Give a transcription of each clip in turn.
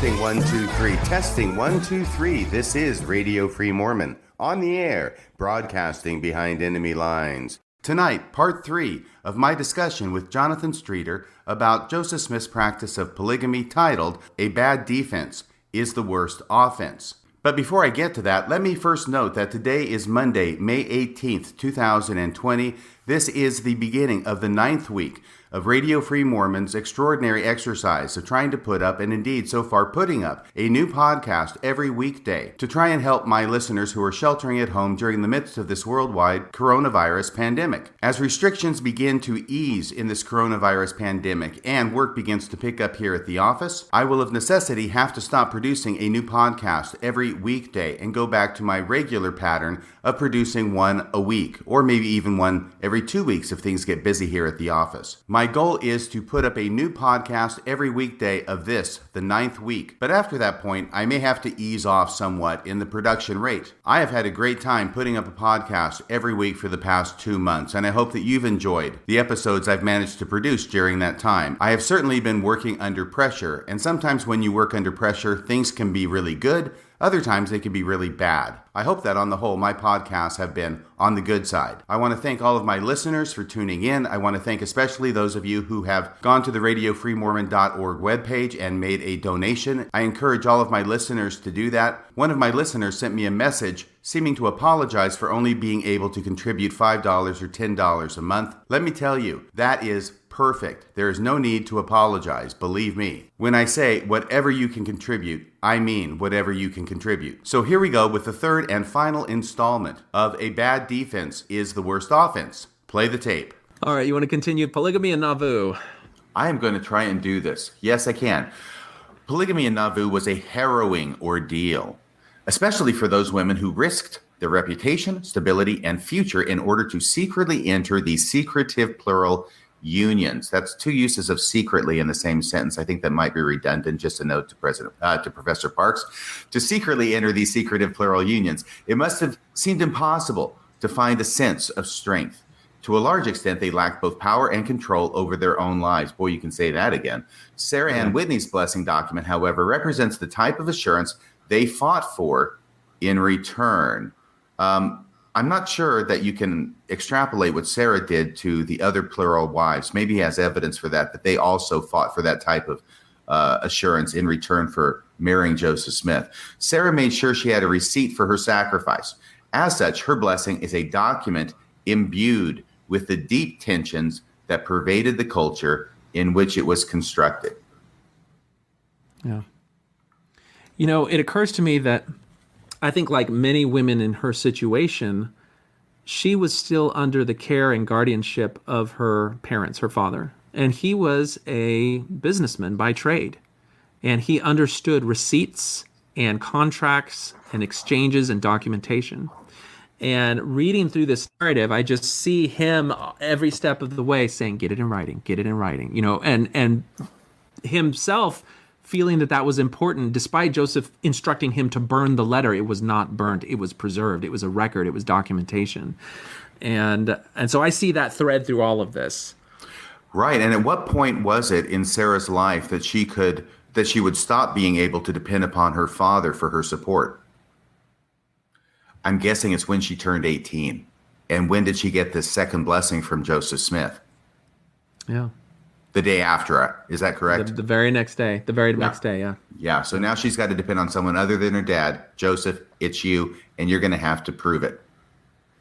Testing 1 2 3. Testing 1 2 3. This is Radio Free Mormon on the air, broadcasting behind enemy lines. Tonight, part 3 of my discussion with Jonathan Streeter about Joseph Smith's practice of polygamy, titled "A Bad Defense is the Worst Offense." But before I get to that, let me first note that today is Monday, May 18th, 2020. This is the beginning of the 9th week of Radio Free Mormon's extraordinary exercise of trying to put up, and indeed so far putting up, a new podcast every weekday to try and help my listeners who are sheltering at home during the midst of this worldwide coronavirus pandemic. As restrictions begin to ease in this coronavirus pandemic and work begins to pick up here at the office, I will of necessity have to stop producing a new podcast every weekday and go back to my regular pattern of producing one a week, or maybe even one every 2 weeks if things get busy here at the office. My goal is to put up a new podcast every weekday of this, the 9th week. But after that point, I may have to ease off somewhat in the production rate. I have had a great time putting up a podcast every week for the past 2 months, and I hope that you've enjoyed the episodes I've managed to produce during that time. I have certainly been working under pressure, and sometimes when you work under pressure, things can be really good. Other times they can be really bad. I hope that on the whole, my podcasts have been on the good side. I want to thank all of my listeners for tuning in. I want to thank especially those of you who have gone to the radiofreemormon.org webpage and made a donation. I encourage all of my listeners to do that. One of my listeners sent me a message seeming to apologize for only being able to contribute $5 or $10 a month. Let me tell you, that is perfect. There is no need to apologize, believe me. When I say whatever you can contribute, I mean whatever you can contribute. So here we go with the third and final installment of A Bad Defense is the Worst Offense. Play the tape. All right, you want to continue polygamy and Nauvoo? I am going to try and do this. Yes, I can. Polygamy in Nauvoo was a harrowing ordeal, especially for those women who risked their reputation, stability, and future in order to secretly enter the secretive plural unions. That's two uses of secretly in the same sentence. I think that might be redundant. Just a note to Professor Parks. To secretly enter these secretive plural unions, it must have seemed impossible to find a sense of strength. To a large extent, they lacked both power and control over their own lives. Boy, you can say that again. Sarah Ann Whitney's blessing document, however, represents the type of assurance they fought for in return. I'm not sure that you can extrapolate what Sarah did to the other plural wives. Maybe he has evidence for that they also fought for that type of assurance in return for marrying Joseph Smith. Sarah made sure she had a receipt for her sacrifice. As such, her blessing is a document imbued with the deep tensions that pervaded the culture in which it was constructed. Yeah. You know, it occurs to me that I think like many women in her situation, she was still under the care and guardianship of her parents, her father. And he was a businessman by trade. And he understood receipts and contracts and exchanges and documentation. And reading through this narrative, I just see him every step of the way saying, get it in writing, you know, and himself feeling that was important, despite Joseph instructing him to burn the letter. It was not burnt, it was preserved, it was a record, it was documentation. And so I see that thread through all of this. Right, and at what point was it in Sarah's life that she would stop being able to depend upon her father for her support? I'm guessing it's when she turned 18. And when did she get this second blessing from Joseph Smith? Yeah. The day after, is that correct? The very next day. Next day, yeah. Yeah, so now she's got to depend on someone other than her dad. Joseph, it's you, and you're going to have to prove it.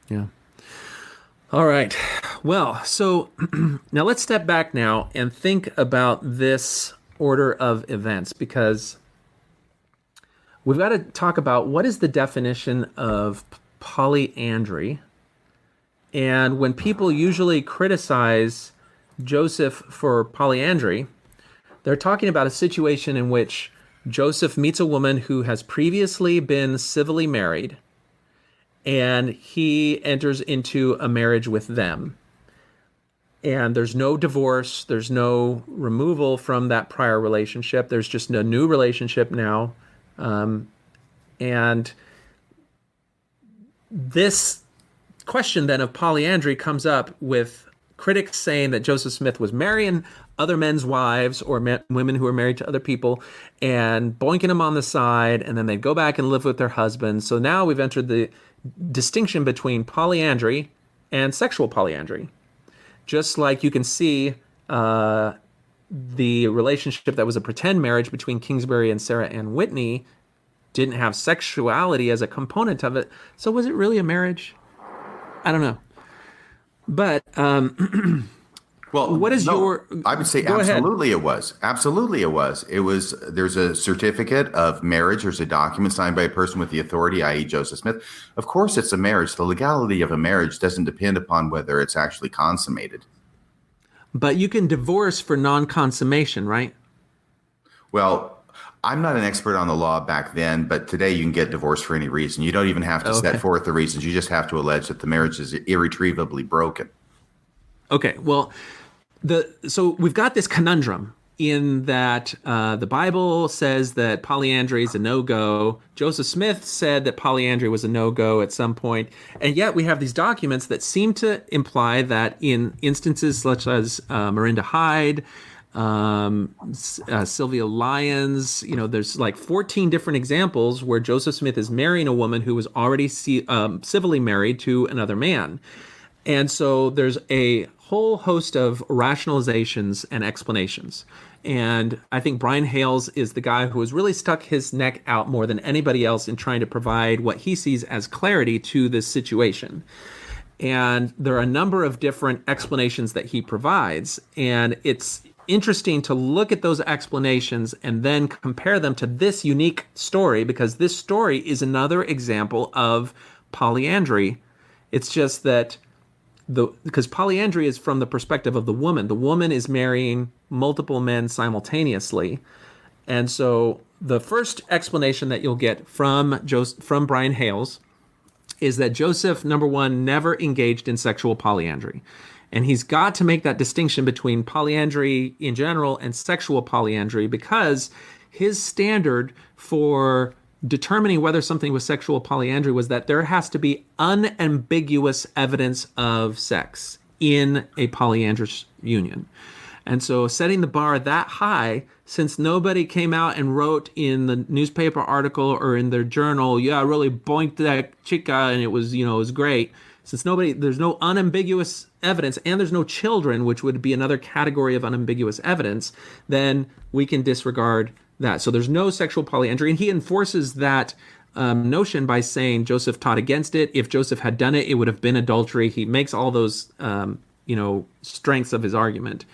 Yeah. All right. Well, so now let's step back now and think about this order of events, because we've got to talk about what is the definition of polyandry. And when people usually criticize Joseph for polyandry, they're talking about a situation in which Joseph meets a woman who has previously been civilly married, and he enters into a marriage with them. And there's no divorce, there's no removal from that prior relationship, there's just a new relationship now. And this question then of polyandry comes up with critics saying that Joseph Smith was marrying other men's wives or women who were married to other people and boinking them on the side, and then they'd go back and live with their husbands. So now we've entered the distinction between polyandry and sexual polyandry. Just like you can see the relationship that was a pretend marriage between Kingsbury and Sarah Ann Whitney didn't have sexuality as a component of it. So was it really a marriage? I don't know. But well, what is your? I would say go absolutely ahead. it was. Absolutely it was. It was. There's a certificate of marriage. There's a document signed by a person with the authority, i.e., Joseph Smith. Of course, it's a marriage. The legality of a marriage doesn't depend upon whether it's actually consummated. But you can divorce for non-consummation, right? Well, I'm not an expert on the law back then, but today you can get divorced for any reason. You don't even have to set forth the reasons. You just have to allege that the marriage is irretrievably broken. Okay, well, so we've got this conundrum in that the Bible says that polyandry is a no-go. Joseph Smith said that polyandry was a no-go at some point, and yet we have these documents that seem to imply that in instances such as Miranda Hyde, Sylvia Lyons, there's like 14 different examples where Joseph Smith is marrying a woman who was already civilly married to another man. And so there's a whole host of rationalizations and explanations. And I think Brian Hales is the guy who has really stuck his neck out more than anybody else in trying to provide what he sees as clarity to this situation. And there are a number of different explanations that he provides. And it's interesting to look at those explanations and then compare them to this unique story, because this story is another example of polyandry. It's just that because polyandry is from the perspective of the woman. The woman is marrying multiple men simultaneously. And so the first explanation that you'll get from Brian Hales is that Joseph, number one, never engaged in sexual polyandry. And he's got to make that distinction between polyandry in general and sexual polyandry, because his standard for determining whether something was sexual polyandry was that there has to be unambiguous evidence of sex in a polyandrous union. And so setting the bar that high, since nobody came out and wrote in the newspaper article or in their journal, yeah, I really boinked that chica and it was great. Since there's no unambiguous evidence and there's no children, which would be another category of unambiguous evidence, then we can disregard that. So there's no sexual polyandry. And he enforces that notion by saying Joseph taught against it. If Joseph had done it, it would have been adultery. He makes all those, strengths of his argument.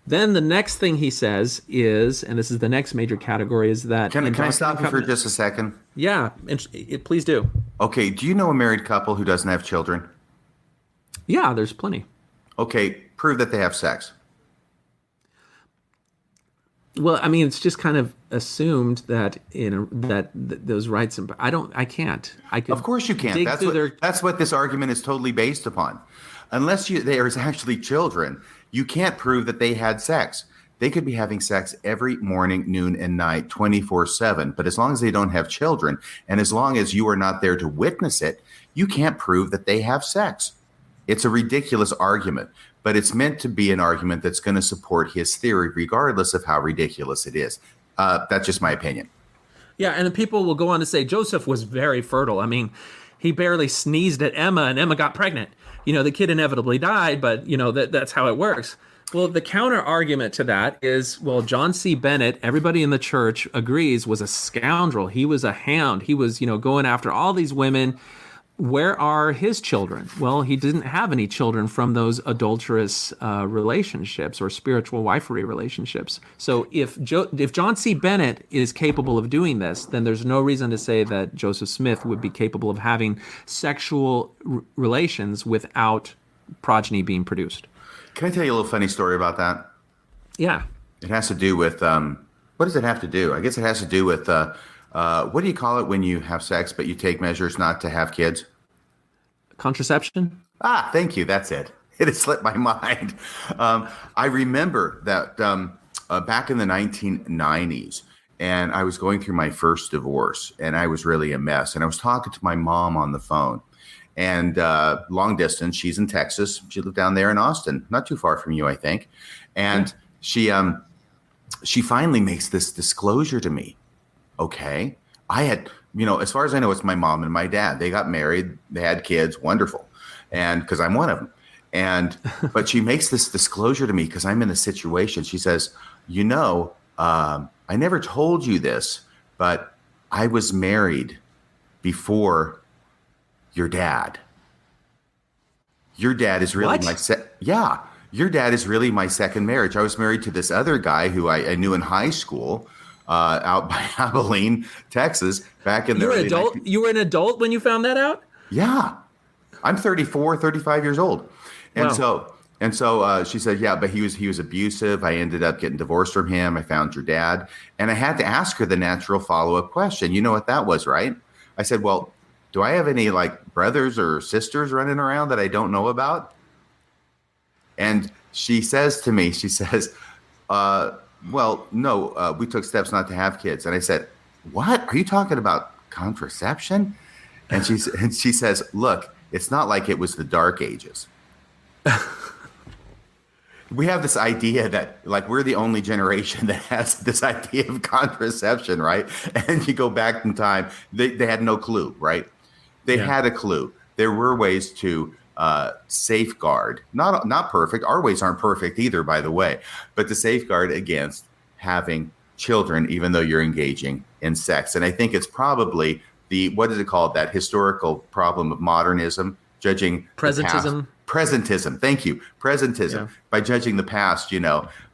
Then the next thing he says is, and this is the next major category, is that... Can I stop you for just a second? Yeah, please do. Okay, do you know a married couple who doesn't have children? Yeah, there's plenty. Okay, prove that they have sex. Well, I mean, it's just kind of assumed that those rights. I can't. Of course you can't. That's what this argument is totally based upon. Unless there's actually children, you can't prove that they had sex. They could be having sex every morning, noon, and night, 24/7. But as long as they don't have children, and as long as you are not there to witness it, you can't prove that they have sex. It's a ridiculous argument, but it's meant to be an argument that's going to support his theory, regardless of how ridiculous it is. That's just my opinion. Yeah, and then people will go on to say Joseph was very fertile. I mean, he barely sneezed at Emma, and Emma got pregnant. The kid inevitably died, but, that's how it works. Well, the counter argument to that is, well, John C. Bennett, everybody in the church agrees, was a scoundrel. He was a hound. He was, going after all these women. Where are his children? Well, he didn't have any children from those adulterous relationships or spiritual wifery relationships. So if John C. Bennett is capable of doing this, then there's no reason to say that Joseph Smith would be capable of having sexual relations without progeny being produced. Can I tell you a little funny story about that? Yeah. It has to do with, what does it have to do? I guess it has to do with, what do you call it when you have sex, but you take measures not to have kids? Contraception? Thank you. That's it. It has slipped my mind. I remember that back in the 1990s, and I was going through my first divorce, and I was really a mess. And I was talking to my mom on the phone, and long distance. She's in Texas. She lived down there in Austin, not too far from you, I think. And she finally makes this disclosure to me. Okay, I had, as far as I know, it's my mom and my dad. They got married. They had kids. Wonderful. And because I'm one of them. But she makes this disclosure to me because I'm in a situation. She says, I never told you this, but I was married before your dad. Your dad is really your dad is really my second marriage. I was married to this other guy who I knew in high school out by Abilene, Texas, back in the early 19- You were an adult when you found that out? Yeah. I'm 34, 35 years old. And so she said, yeah, but he was abusive. I ended up getting divorced from him. I found your dad. And I had to ask her the natural follow-up question. You know what that was, right? I said, well, do I have any brothers or sisters running around that I don't know about? And she says to me, well, no, we took steps not to have kids. And I said, what? Are you talking about contraception? And she says, look, it's not like it was the dark ages. We have this idea that we're the only generation that has this idea of contraception, right? And you go back in time, they had no clue, right? They had a clue. There were ways to safeguard, not perfect. Our ways aren't perfect either, by the way, but to safeguard against having children, even though you're engaging in sex. And I think it's probably what is it called? That historical problem of modernism, judging presentism. Presentism. Thank you. Presentism. Yeah. By judging the past,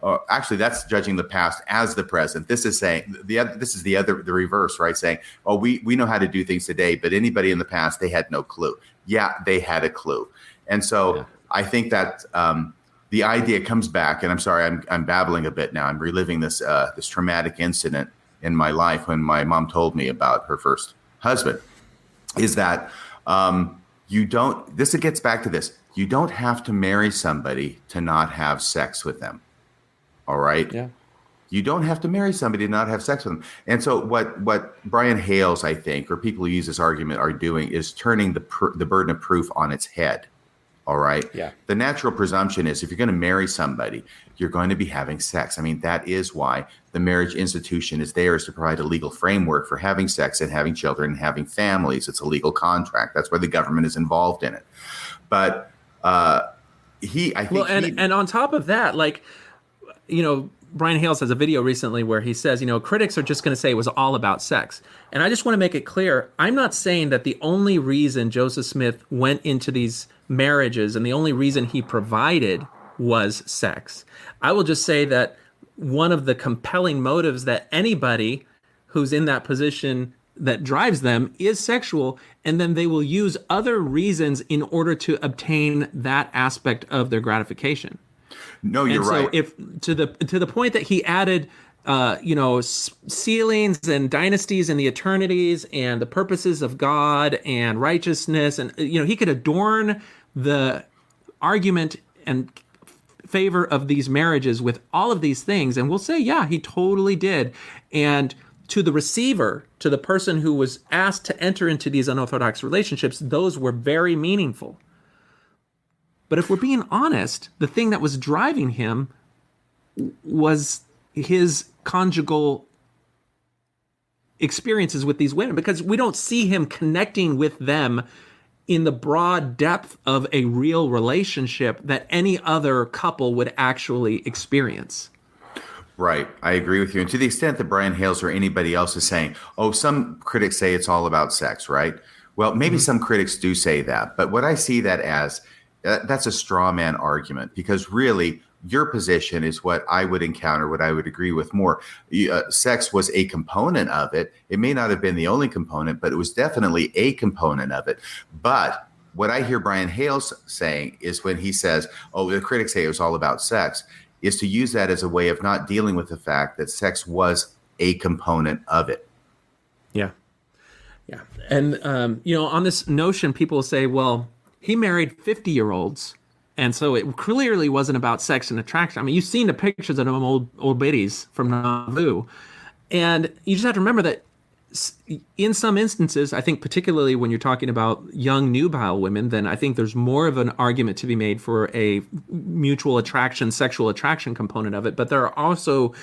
or actually that's judging the past as the present. This is saying the reverse, right? Saying, oh, we know how to do things today, but anybody in the past, they had no clue. Yeah, they had a clue. And so I think that the idea comes back, and I'm sorry, I'm babbling a bit now. I'm reliving this traumatic incident in my life when my mom told me about her first husband, is that it gets back to this. You don't have to marry somebody to not have sex with them. All right? Yeah. You don't have to marry somebody to not have sex with them. And so what Brian Hales, I think, or people who use this argument are doing is turning the burden of proof on its head. All right? Yeah. The natural presumption is if you're going to marry somebody, you're going to be having sex. I mean, that is why the marriage institution is there, is to provide a legal framework for having sex and having children and having families. It's a legal contract. That's why the government is involved in it. But and on top of that, Brian Hales has a video recently where he says, critics are just going to say it was all about sex. And I just want to make it clear, I'm not saying that the only reason Joseph Smith went into these marriages and the only reason he provided was sex. I will just say that one of the compelling motives that anybody who's in that position that drives them is sexual, and then they will use other reasons in order to obtain that aspect of their gratification. No, you're right. So if to the point that he added ceilings and dynasties and the eternities and the purposes of God and righteousness, and he could adorn the argument and favor of these marriages with all of these things, and we'll say, yeah, he totally did. And to the receiver, to the person who was asked to enter into these unorthodox relationships, those were very meaningful. But if we're being honest, the thing that was driving him was his conjugal experiences with these women, because we don't see him connecting with them in the broad depth of a real relationship that any other couple would actually experience. Right. I agree with you. And to the extent that Brian Hales or anybody else is saying, oh, some critics say it's all about sex, right? Well, maybe some critics do say that. But what I see that as, that's a straw man argument, because really your position is what I would encounter, what I would agree with more. Sex was a component of it. It may not have been the only component, but it was definitely a component of it. But what I hear Brian Hales saying is when he says, oh, the critics say it was all about sex, is to use that as a way of not dealing with the fact that sex was a component of it. Yeah. Yeah. And, on this notion, people say, well, he married 50-year-olds, and so it clearly wasn't about sex and attraction. I mean, you've seen the pictures of them old biddies from Nauvoo, and you just have to remember that in some instances, I think particularly when you're talking about young nubile women, then I think there's more of an argument to be made for a mutual attraction, sexual attraction component of it. But there are also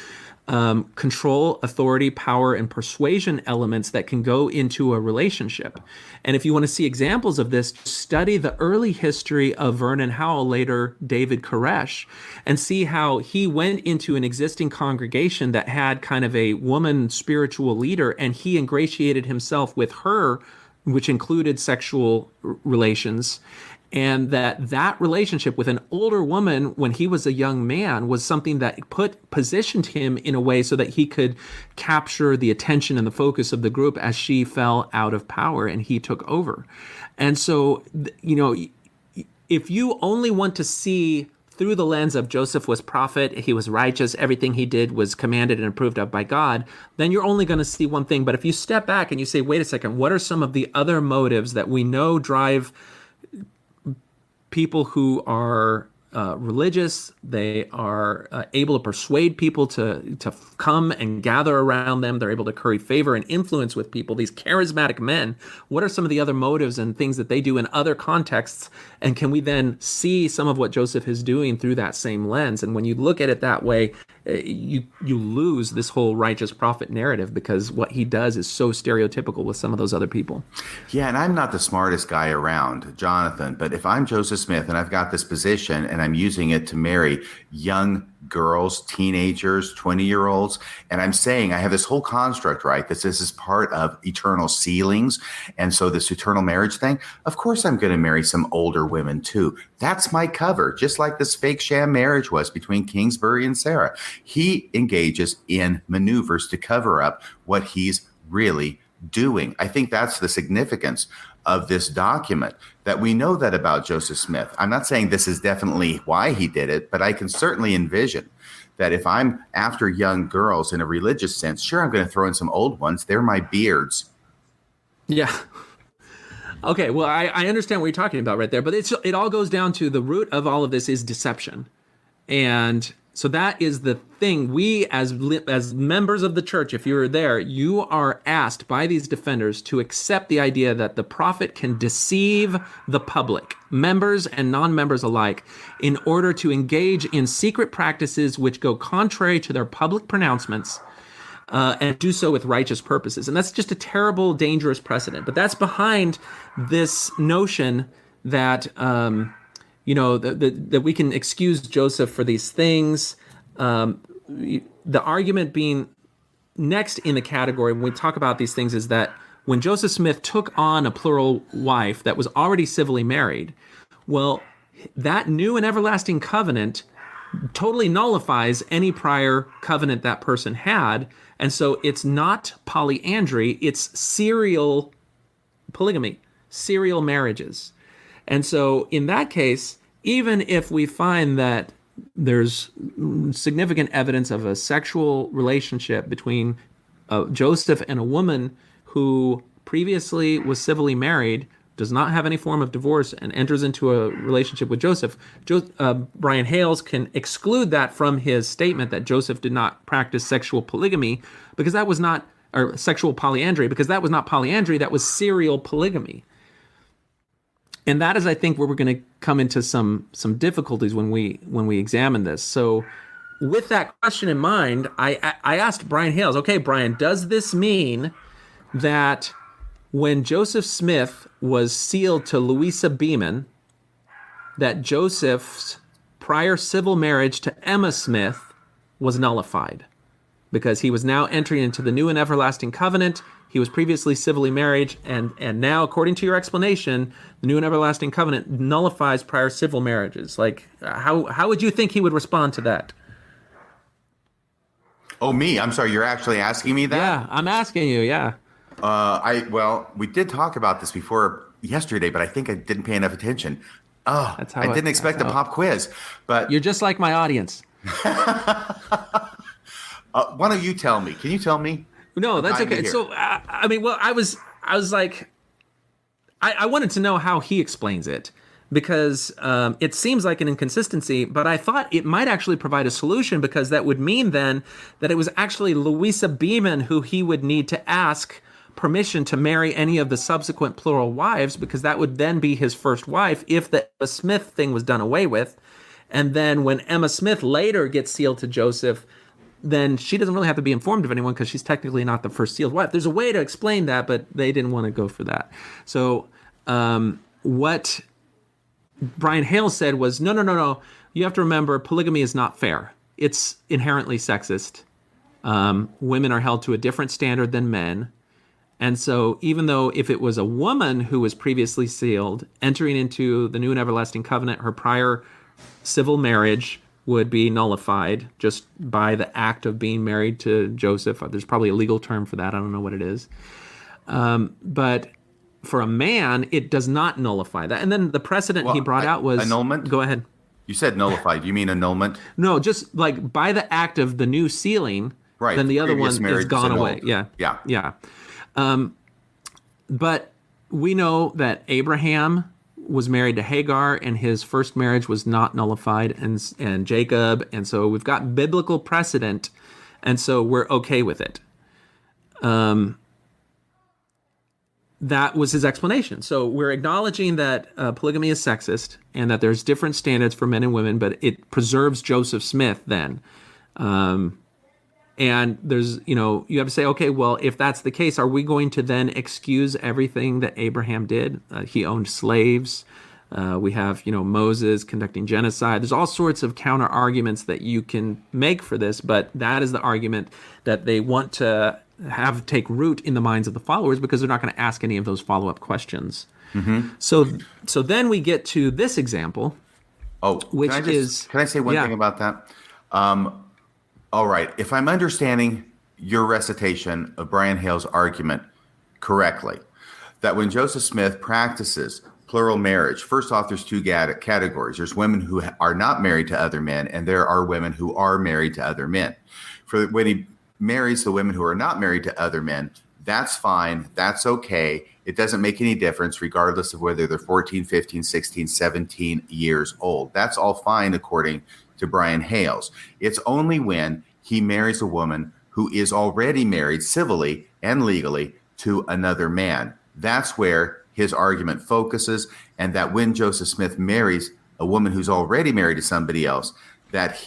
control, authority, power, and persuasion elements that can go into a relationship. And if you want to see examples of this, study the early history of Vernon Howell, later David Koresh, and see how he went into an existing congregation that had kind of a woman spiritual leader, and he ingratiated himself with her, which included sexual relations. And that relationship with an older woman when he was a young man was something that positioned him in a way so that he could capture the attention and the focus of the group as she fell out of power and he took over. And so, if you only want to see through the lens of Joseph was prophet, he was righteous, everything he did was commanded and approved of by God, then you're only going to see one thing. But if you step back and you say, wait a second, what are some of the other motives that we know drive people who are religious? They are able to persuade people to come and gather around them. They're able to curry favor and influence with people. These charismatic men, what are some of the other motives and things that they do in other contexts? And can we then see some of what Joseph is doing through that same lens? And when you look at it that way, you lose this whole righteous prophet narrative, because what he does is so stereotypical with some of those other people. Yeah, and I'm not the smartest guy around, Jonathan, but if I'm Joseph Smith and I've got this position and I'm using it to marry young girls, teenagers, 20-year-olds, and I'm saying I have this whole construct, right, that this is part of eternal sealings, and so this eternal marriage thing, of course I'm going to marry some older women too. That's my cover, just like this fake sham marriage was between Kingsbury and Sarah. He engages in maneuvers to cover up what he's really doing. I think that's the significance of this document, that we know that about Joseph Smith. I'm not saying this is definitely why he did it, but I can certainly envision that if I'm after young girls in a religious sense, sure, I'm going to throw in some old ones. They're my beards. Yeah. Okay, well, I understand what you're talking about right there, but it all goes down to the root of all of this is deception. And so that is the thing. We, as members of the church, if you're there, you are asked by these defenders to accept the idea that the prophet can deceive the public, members and non-members alike, in order to engage in secret practices which go contrary to their public pronouncements, and do so with righteous purposes. And that's just a terrible, dangerous precedent. But that's behind this notion that that we can excuse Joseph for these things. The argument being next in the category when we talk about these things is that when Joseph Smith took on a plural wife that was already civilly married, well, that new and everlasting covenant totally nullifies any prior covenant that person had. And so it's not polyandry, it's serial polygamy, serial marriages. And so in that case, even if we find that there's significant evidence of a sexual relationship between Joseph and a woman who previously was civilly married, does not have any form of divorce, and enters into a relationship with Joseph, Brian Hales can exclude that from his statement that Joseph did not practice sexual polygamy, because that was not, or sexual polyandry, because that was not polyandry, that was serial polygamy. And that is, I think, where we're going to come into some difficulties when we examine this. So with that question in mind, I asked Brian Hales, okay, Brian, does this mean that when Joseph Smith was sealed to Louisa Beeman, that Joseph's prior civil marriage to Emma Smith was nullified? Because he was now entering into the new and everlasting covenant. He was previously civilly married, and now, according to your explanation, the new and everlasting covenant nullifies prior civil marriages. Like, how would you think he would respond to that? Oh, me? I'm sorry, you're actually asking me that? Yeah, I'm asking you, yeah. We did talk about this before yesterday, but I think I didn't pay enough attention. I didn't expect a pop quiz, but you're just like my audience. Why don't you tell me? Can you tell me? No, that's okay. So, I was like, I wanted to know how he explains it, because it seems like an inconsistency, but I thought it might actually provide a solution, because that would mean then that it was actually Louisa Beeman who he would need to ask permission to marry any of the subsequent plural wives, because that would then be his first wife if the Emma Smith thing was done away with. And then when Emma Smith later gets sealed to Joseph, then she doesn't really have to be informed of anyone because she's technically not the first sealed wife. There's a way to explain that, but they didn't want to go for that. So what Brian Hale said was, no. You have to remember, polygamy is not fair. It's inherently sexist. Women are held to a different standard than men. And so even though if it was a woman who was previously sealed, entering into the new and everlasting covenant, her prior civil marriage would be nullified just by the act of being married to Joseph. There's probably a legal term for that. I don't know what it is. But for a man, it does not nullify that. And then the precedent he brought out was... Annulment? Go ahead. You said nullified. You mean annulment? No, just like by the act of the new sealing, right, then the other one is gone away. Yeah. But we know that Abraham was married to Hagar, and his first marriage was not nullified, and Jacob, and so we've got biblical precedent, and so we're okay with it. That was his explanation. So we're acknowledging that polygamy is sexist and that there's different standards for men and women, but it preserves Joseph Smith then. And there's, you have to say, okay, well, if that's the case, are we going to then excuse everything that Abraham did? He owned slaves. We have, Moses conducting genocide. There's all sorts of counter arguments that you can make for this, but that is the argument that they want to have take root in the minds of the followers because they're not going to ask any of those follow-up questions. Mm-hmm. So then we get to this example, which can I say one thing about that? All right. If I'm understanding your recitation of Brian Hale's argument correctly, that when Joseph Smith practices plural marriage, first off, there's two categories. There's women who are not married to other men, and there are women who are married to other men. When he marries the women who are not married to other men, that's fine. That's okay. It doesn't make any difference regardless of whether they're 14, 15, 16, 17 years old. That's all fine according to Brian Hales. It's only when he marries a woman who is already married civilly and legally to another man. That's where his argument focuses, and that when Joseph Smith marries a woman who's already married to somebody else, that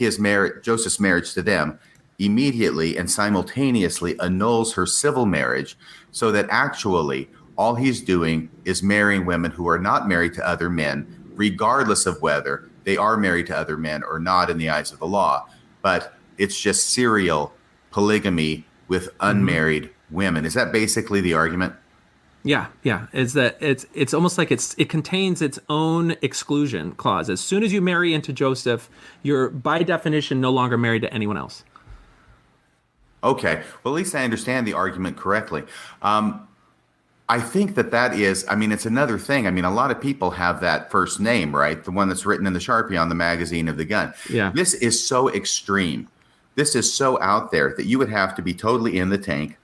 Joseph's marriage to them immediately and simultaneously annuls her civil marriage, so that actually all he's doing is marrying women who are not married to other men, regardless of whether they are married to other men or not in the eyes of the law. But it's just serial polygamy with unmarried women. Is that basically the argument? Yeah. It's that it's almost like it contains its own exclusion clause. As soon as you marry into Joseph, you're by definition no longer married to anyone else. Okay. Well, at least I understand the argument correctly. I think that is, it's another thing. A lot of people have that first name, right? The one that's written in the Sharpie on the magazine of the gun. Yeah. This is so extreme. This is so out there that you would have to be totally in the tank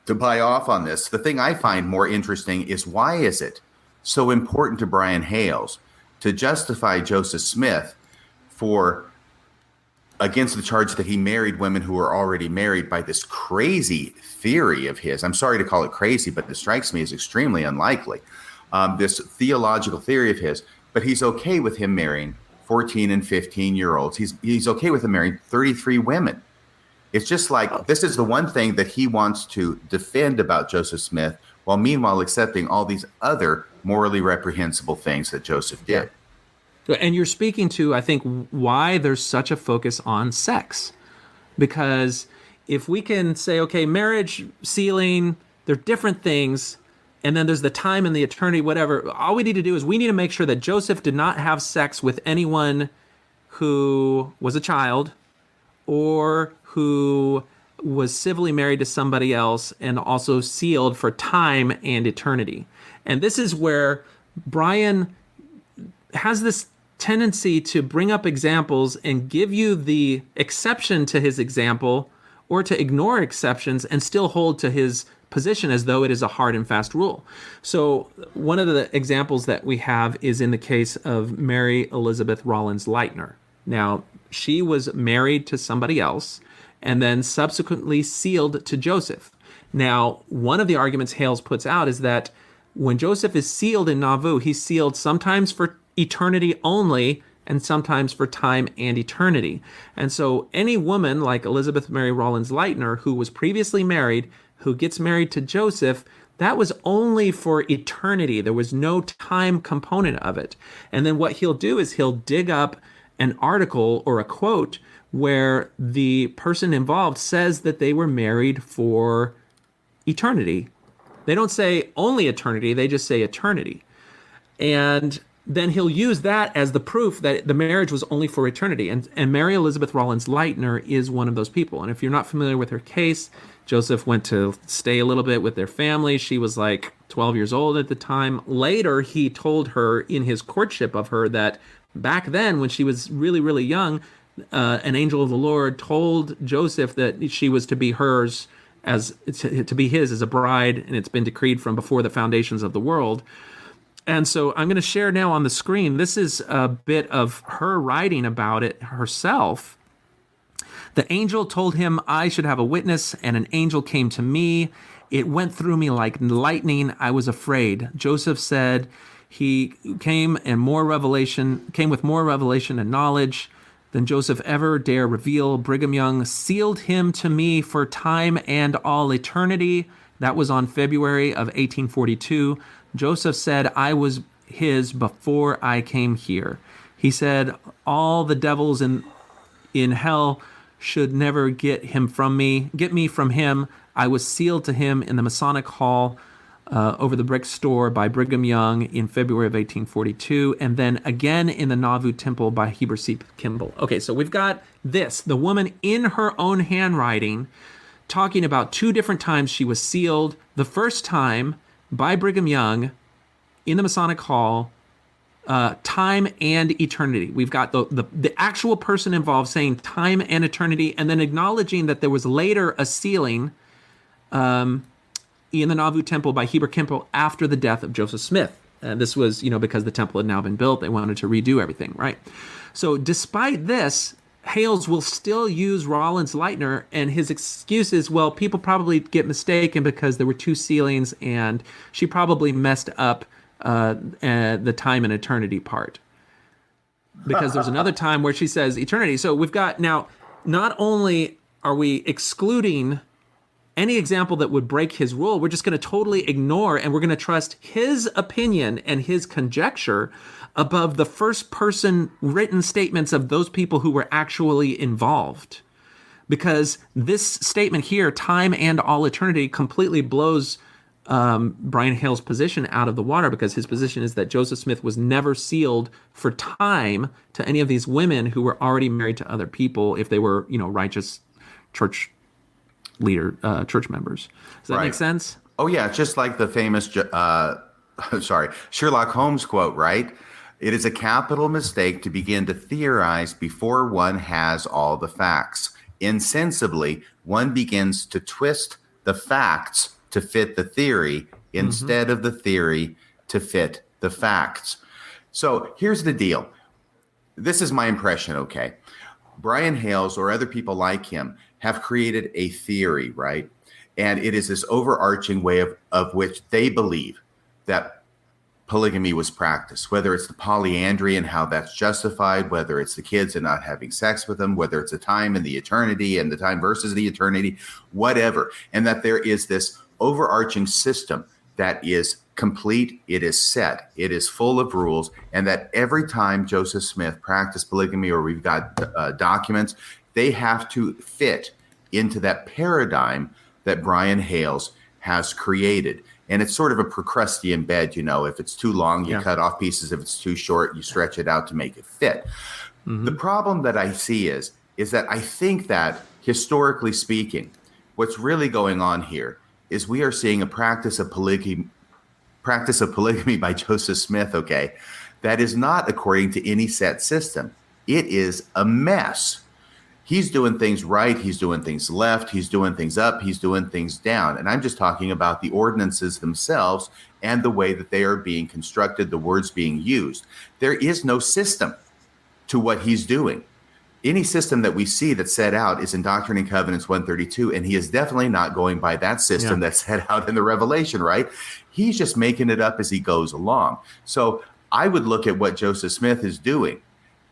to buy off on this. The thing I find more interesting is, why is it so important to Brian Hales to justify Joseph Smith against the charge that he married women who were already married by this crazy theory of his? I'm sorry to call it crazy, but this strikes me as extremely unlikely. This theological theory of his, but he's okay with him marrying 14 and 15-year-olds. He's okay with him marrying 33 women. It's just like, this is the one thing that he wants to defend about Joseph Smith, while meanwhile accepting all these other morally reprehensible things that Joseph did. And you're speaking to, I think, why there's such a focus on sex. Because if we can say, okay, marriage, sealing, they're different things, and then there's the time and the eternity, whatever, all we need to do is we need to make sure that Joseph did not have sex with anyone who was a child or who was civilly married to somebody else and also sealed for time and eternity. And this is where Brian has this tendency to bring up examples and give you the exception to his example, or to ignore exceptions and still hold to his position as though it is a hard and fast rule. So one of the examples that we have is in the case of Mary Elizabeth Rollins Lightner. Now, she was married to somebody else and then subsequently sealed to Joseph. Now, one of the arguments Hales puts out is that when Joseph is sealed in Nauvoo, he's sealed sometimes for eternity only and sometimes for time and eternity. And so any woman like Elizabeth Mary Rollins Lightner, who was previously married, who gets married to Joseph, that was only for eternity. There was no time component of it. And then what he'll do is he'll dig up an article or a quote where the person involved says that they were married for eternity. They don't say only eternity, they just say eternity. And then he'll use that as the proof that the marriage was only for eternity. And Mary Elizabeth Rollins Lightner is one of those people. And if you're not familiar with her case, Joseph went to stay a little bit with their family. She was like 12 years old at the time. Later, he told her in his courtship of her that back then, when she was really, really young, an angel of the Lord told Joseph that she was to be hers to be his as a bride, and it's been decreed from before the foundations of the world. And so I'm going to share now on the screen. This is a bit of her writing about it herself. The angel told him I should have a witness, and an angel came to me. It went through me like lightning. I was afraid. Joseph said he came with more revelation and knowledge than Joseph ever dare reveal. Brigham Young sealed him to me for time and all eternity. That was on February of 1842. Joseph said I was his before I came here. He said all the devils in hell should never get me from him. I was sealed to him in the Masonic Hall over the brick store by Brigham Young in February of 1842, and then again in the Nauvoo Temple by Heber C. Kimball. Okay, so we've got this, the woman in her own handwriting talking about two different times she was sealed. The first time by Brigham Young in the Masonic Hall, time and eternity. We've got the actual person involved saying time and eternity, and then acknowledging that there was later a sealing in the Nauvoo Temple by Heber Kimball after the death of Joseph Smith. And this was, because the temple had now been built, they wanted to redo everything, right? So despite this, Hales will still use Rollins Lightner, and his excuse is, well, people probably get mistaken because there were two sealings, and she probably messed up the time and eternity part. Because there's another time where she says eternity. So we've got now, not only are we excluding any example that would break his rule, we're just going to totally ignore, and we're going to trust his opinion and his conjecture above the first person written statements of those people who were actually involved. Because this statement here, time and all eternity, completely blows Brian Hale's position out of the water, because his position is that Joseph Smith was never sealed for time to any of these women who were already married to other people if they were, righteous church members. Does that make sense? Oh, yeah. It's just like the famous, Sherlock Holmes quote, right? It is a capital mistake to begin to theorize before one has all the facts. Insensibly, one begins to twist the facts to fit the theory instead of the theory to fit the facts. So here's the deal. This is my impression, okay? Brian Hales or other people like him have created a theory, right? And it is this overarching way of which they believe that polygamy was practiced, whether it's the polyandry and how that's justified, whether it's the kids and not having sex with them, whether it's the time and the eternity and the time versus the eternity, whatever. And that there is this overarching system that is complete, it is set, it is full of rules, and that every time Joseph Smith practiced polygamy, or we've got documents, they have to fit into that paradigm that Brian Hales has created. And it's sort of a Procrustean bed, if it's too long, you cut off pieces. If it's too short, you stretch it out to make it fit. Mm-hmm. The problem that I see is that I think that, historically speaking, what's really going on here is we are seeing a practice of polygamy by Joseph Smith, okay, that is not according to any set system. It is a mess. He's doing things right. He's doing things left. He's doing things up. He's doing things down. And I'm just talking about the ordinances themselves and the way that they are being constructed, the words being used. There is no system to what he's doing. Any system that we see that's set out is in Doctrine and Covenants 132, and he is definitely not going by that system that's set out in the Revelation, right? He's just making it up as he goes along. So I would look at what Joseph Smith is doing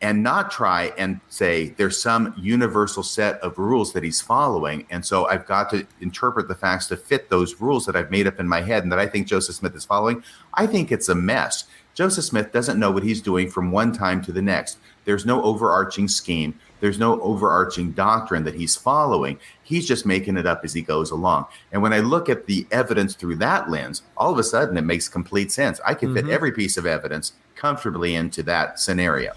and not try and say there's some universal set of rules that he's following. And so I've got to interpret the facts to fit those rules that I've made up in my head and that I think Joseph Smith is following. I think it's a mess. Joseph Smith doesn't know what he's doing from one time to the next. There's no overarching scheme. There's no overarching doctrine that he's following. He's just making it up as he goes along. And when I look at the evidence through that lens, all of a sudden it makes complete sense. I can fit every piece of evidence comfortably into that scenario.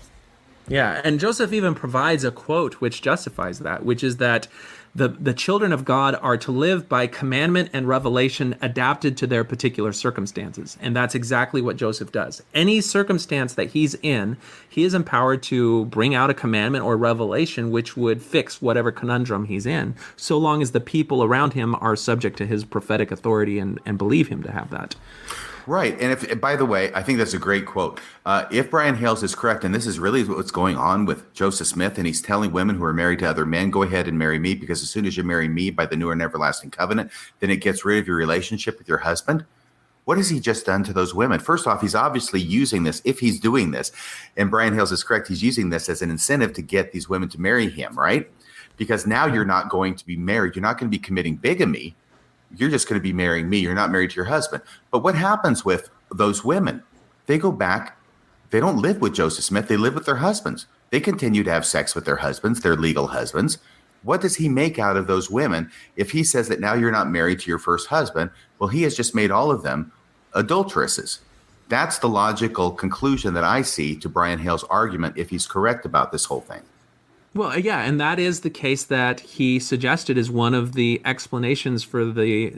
Yeah, and Joseph even provides a quote which justifies that, which is that the children of God are to live by commandment and revelation adapted to their particular circumstances. And that's exactly what Joseph does. Any circumstance that he's in, he is empowered to bring out a commandment or revelation which would fix whatever conundrum he's in, so long as the people around him are subject to his prophetic authority and believe him to have that. Right. And if, by the way, I think that's a great quote. If Brian Hales is correct, and this is really what's going on with Joseph Smith, and he's telling women who are married to other men, go ahead and marry me, because as soon as you marry me by the new and everlasting covenant, then it gets rid of your relationship with your husband. What has he just done to those women? First off, he's obviously using this, if he's doing this, and Brian Hales is correct, he's using this as an incentive to get these women to marry him, right? Because now you're not going to be married. You're not going to be committing bigamy. You're just going to be marrying me. You're not married to your husband. But what happens with those women? They go back. They don't live with Joseph Smith. They live with their husbands. They continue to have sex with their husbands, their legal husbands. What does he make out of those women if he says that now you're not married to your first husband? Well, he has just made all of them adulteresses. That's the logical conclusion that I see to Brian Hale's argument if he's correct about this whole thing. Well, yeah, and that is the case that he suggested as one of the explanations for the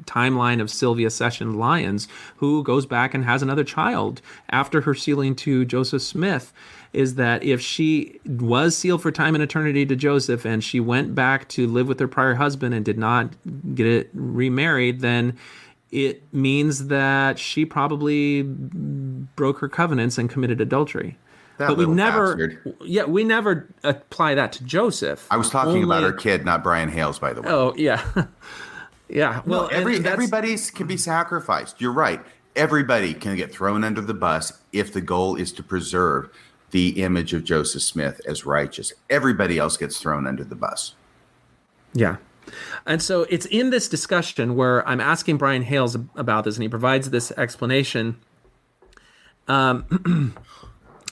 timeline of Sylvia Session Lyons, who goes back and has another child after her sealing to Joseph Smith, is that if she was sealed for time and eternity to Joseph and she went back to live with her prior husband and did not get it remarried, then it means that she probably broke her covenants and committed adultery. But we never apply that to Joseph. I was talking about her kid, not Brian Hales, by the way. Oh, yeah. Yeah. Well, everybody can be sacrificed. You're right. Everybody can get thrown under the bus if the goal is to preserve the image of Joseph Smith as righteous. Everybody else gets thrown under the bus. Yeah. And so it's in this discussion where I'm asking Brian Hales about this, and he provides this explanation.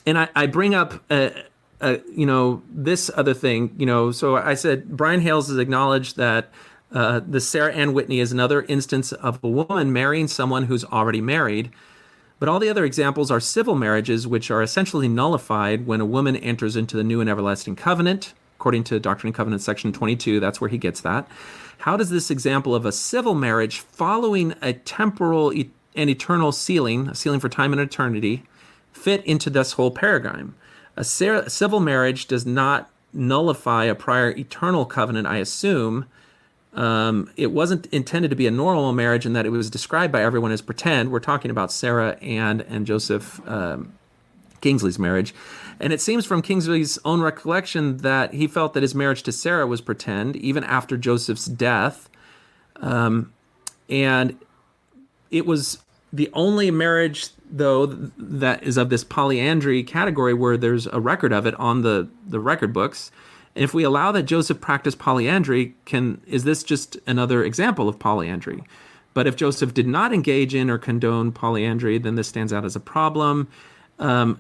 And I bring up, this other thing, so I said Brian Hales has acknowledged that the Sarah Ann Whitney is another instance of a woman marrying someone who's already married. But all the other examples are civil marriages, which are essentially nullified when a woman enters into the new and everlasting covenant. According to Doctrine and Covenants, section 22, that's where he gets that. How does this example of a civil marriage following a temporal and eternal sealing, a sealing for time and eternity, fit into this whole paradigm? A civil marriage does not nullify a prior eternal covenant, I assume. It wasn't intended to be a normal marriage in that it was described by everyone as pretend. We're talking about Sarah and Joseph Kingsley's marriage. And it seems from Kingsley's own recollection that he felt that his marriage to Sarah was pretend, even after Joseph's death. And it was the only marriage, though, that is of this polyandry category where there's a record of it on the record books. And if we allow that Joseph practiced polyandry, is this just another example of polyandry? But if Joseph did not engage in or condone polyandry, then this stands out as a problem.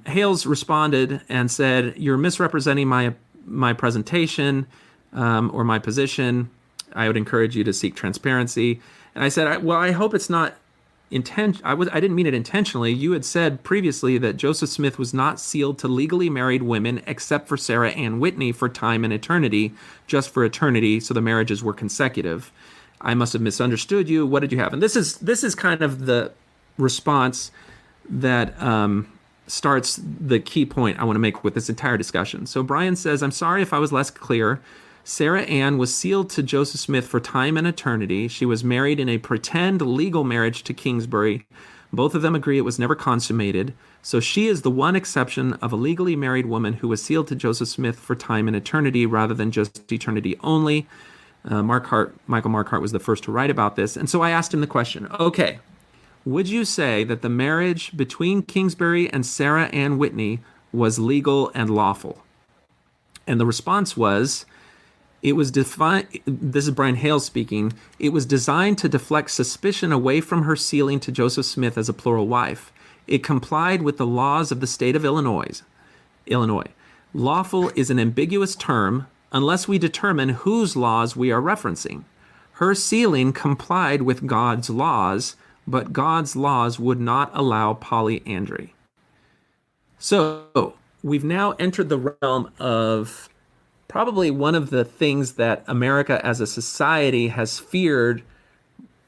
Hales responded and said, "You're misrepresenting my presentation or my position. I would encourage you to seek transparency." And I said, I hope it's not I didn't mean it intentionally. You had said previously that Joseph Smith was not sealed to legally married women except for Sarah Ann Whitney for time and eternity, just for eternity, so the marriages were consecutive. I must have misunderstood you. What did you have? And this is kind of the response that starts the key point I want to make with this entire discussion. So Brian says, "I'm sorry if I was less clear. Sarah Ann was sealed to Joseph Smith for time and eternity. She was married in a pretend legal marriage to Kingsbury. Both of them agree it was never consummated. So she is the one exception of a legally married woman who was sealed to Joseph Smith for time and eternity rather than just eternity only. Michael Marquardt was the first to write about this. And so I asked him the question, okay, would you say that the marriage between Kingsbury and Sarah Ann Whitney was legal and lawful? And the response was, it was defined, this is Brian Hales speaking, it was designed to deflect suspicion away from her sealing to Joseph Smith as a plural wife. It complied with the laws of the state of Illinois. Lawful is an ambiguous term unless we determine whose laws we are referencing. Her sealing complied with God's laws, but God's laws would not allow polyandry. So we've now entered the realm of probably one of the things that America as a society has feared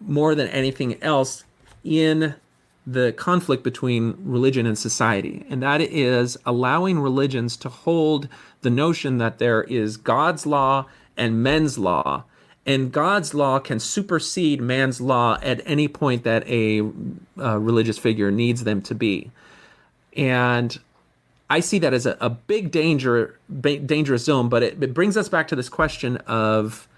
more than anything else in the conflict between religion and society. And that is allowing religions to hold the notion that there is God's law and men's law, and God's law can supersede man's law at any point that a religious figure needs them to be. And I see that as a big dangerous zone, but it brings us back to this question of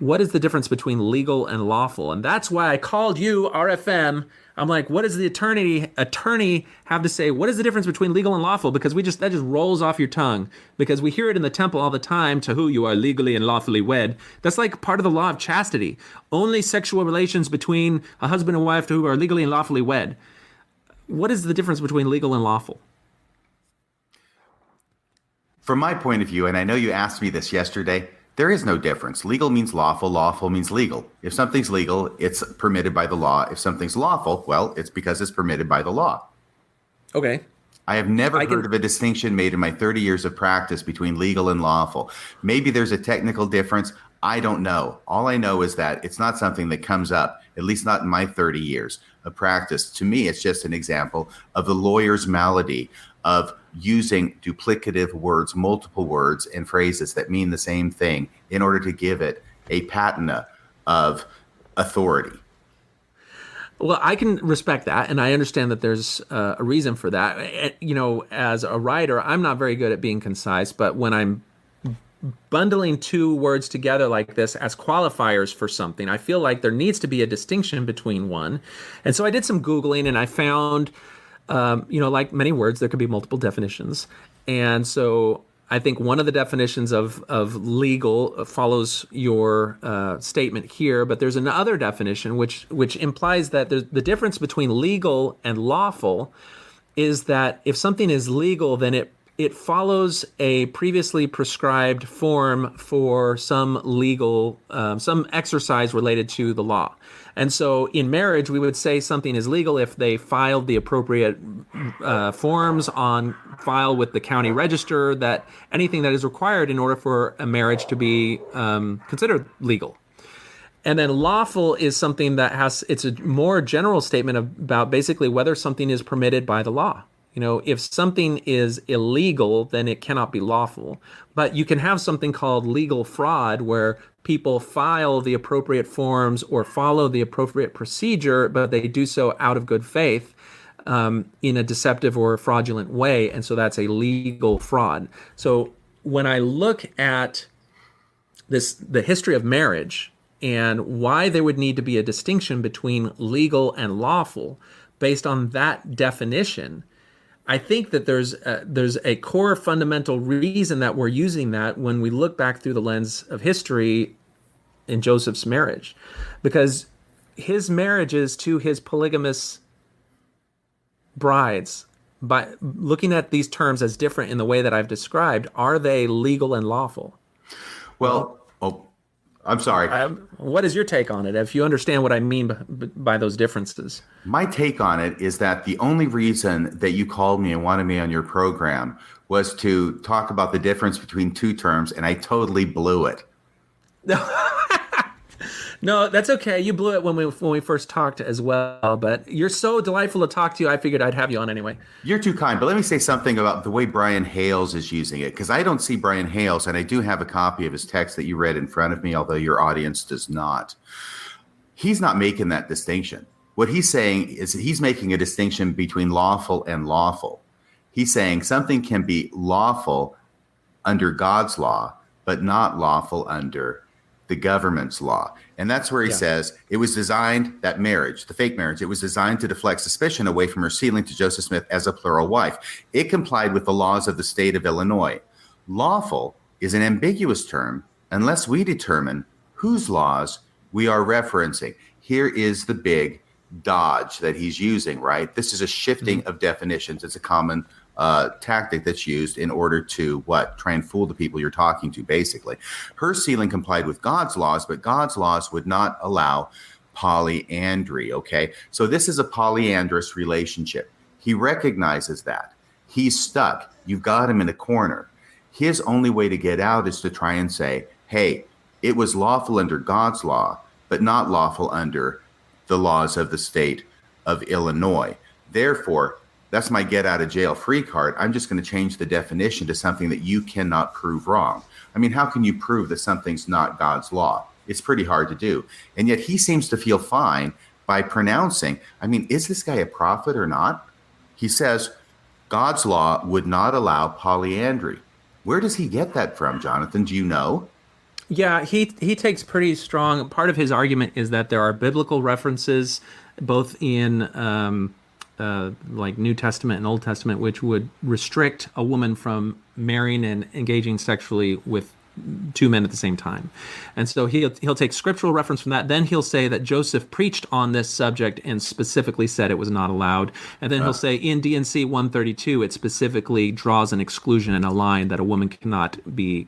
what is the difference between legal and lawful? And that's why I called you, RFM. I'm like, what does the attorney have to say? What is the difference between legal and lawful? Because that just rolls off your tongue, because we hear it in the temple all the time, to who you are legally and lawfully wed. That's like part of the law of chastity. Only sexual relations between a husband and wife who are legally and lawfully wed. What is the difference between legal and lawful? From my point of view, and I know you asked me this yesterday, there is no difference. Legal means lawful. Lawful means legal. If something's legal, it's permitted by the law. If something's lawful, well, it's because it's permitted by the law. Okay. I have never heard of a distinction made in my 30 years of practice between legal and lawful. Maybe there's a technical difference. I don't know. All I know is that it's not something that comes up, at least not in my 30 years of practice. To me, it's just an example of the lawyer's malady of using duplicative words, multiple words and phrases that mean the same thing in order to give it a patina of authority. Well, I can respect that, and I understand that there's a reason for that. You know, as a writer, I'm not very good at being concise, but when I'm bundling two words together like this as qualifiers for something, I feel like there needs to be a distinction between one. And so I did some Googling, and I found like many words, there could be multiple definitions. And so I think one of the definitions of legal follows your statement here, but there's another definition which implies that the difference between legal and lawful is that if something is legal, then it follows a previously prescribed form for some legal, some exercise related to the law. And so in marriage, we would say something is legal if they filed the appropriate forms on file with the county register, that anything that is required in order for a marriage to be considered legal. And then lawful is something that it's a more general statement about basically whether something is permitted by the law. You know, if something is illegal, then it cannot be lawful. But you can have something called legal fraud, where people file the appropriate forms or follow the appropriate procedure, but they do so out of good faith in a deceptive or fraudulent way. And so that's a legal fraud. So when I look at the history of marriage and why there would need to be a distinction between legal and lawful based on that definition, I think that there's a core fundamental reason that we're using that when we look back through the lens of history in Joseph's marriage, because his marriages to his polygamous brides, by looking at these terms as different in the way that I've described, are they legal and lawful? Well, I'm sorry. What is your take on it, if you understand what I mean by those differences? My take on it is that the only reason that you called me and wanted me on your program was to talk about the difference between two terms, and I totally blew it. No, that's okay. You blew it when we first talked as well, but you're so delightful to talk to. I figured I'd have you on anyway. You're too kind, but let me say something about the way Brian Hales is using it, because I don't see Brian Hales, and I do have a copy of his text that you read in front of me, although your audience does not. He's not making that distinction. What he's saying is he's making a distinction between lawful and lawful. He's saying something can be lawful under God's law, but not lawful under the government's law. And that's where he says it was designed, that marriage, the fake marriage, it was designed to deflect suspicion away from her sealing to Joseph Smith as a plural wife. It complied with the laws of the state of Illinois. Lawful is an ambiguous term unless we determine whose laws we are referencing. Here is the big dodge that he's using, right? This is a shifting of definitions. It's a common tactic that's used in order to try and fool the people you're talking to, basically. Her sealing complied with God's laws, but God's laws would not allow polyandry, okay? So this is a polyandrous relationship. He recognizes that. He's stuck. You've got him in a corner. His only way to get out is to try and say, hey, it was lawful under God's law, but not lawful under the laws of the state of Illinois. Therefore, that's my get out of jail free card. I'm just going to change the definition to something that you cannot prove wrong. I mean, how can you prove that something's not God's law? It's pretty hard to do. And yet he seems to feel fine by pronouncing, I mean, is this guy a prophet or not? He says God's law would not allow polyandry. Where does he get that from, Jonathan? Do you know? Yeah, he takes pretty strong. Part of his argument is that there are biblical references both in like New Testament and Old Testament, which would restrict a woman from marrying and engaging sexually with two men at the same time. And so he'll take scriptural reference from that. Then he'll say that Joseph preached on this subject and specifically said it was not allowed. And then he'll say in D&C 132, it specifically draws an exclusion and a line that a woman cannot be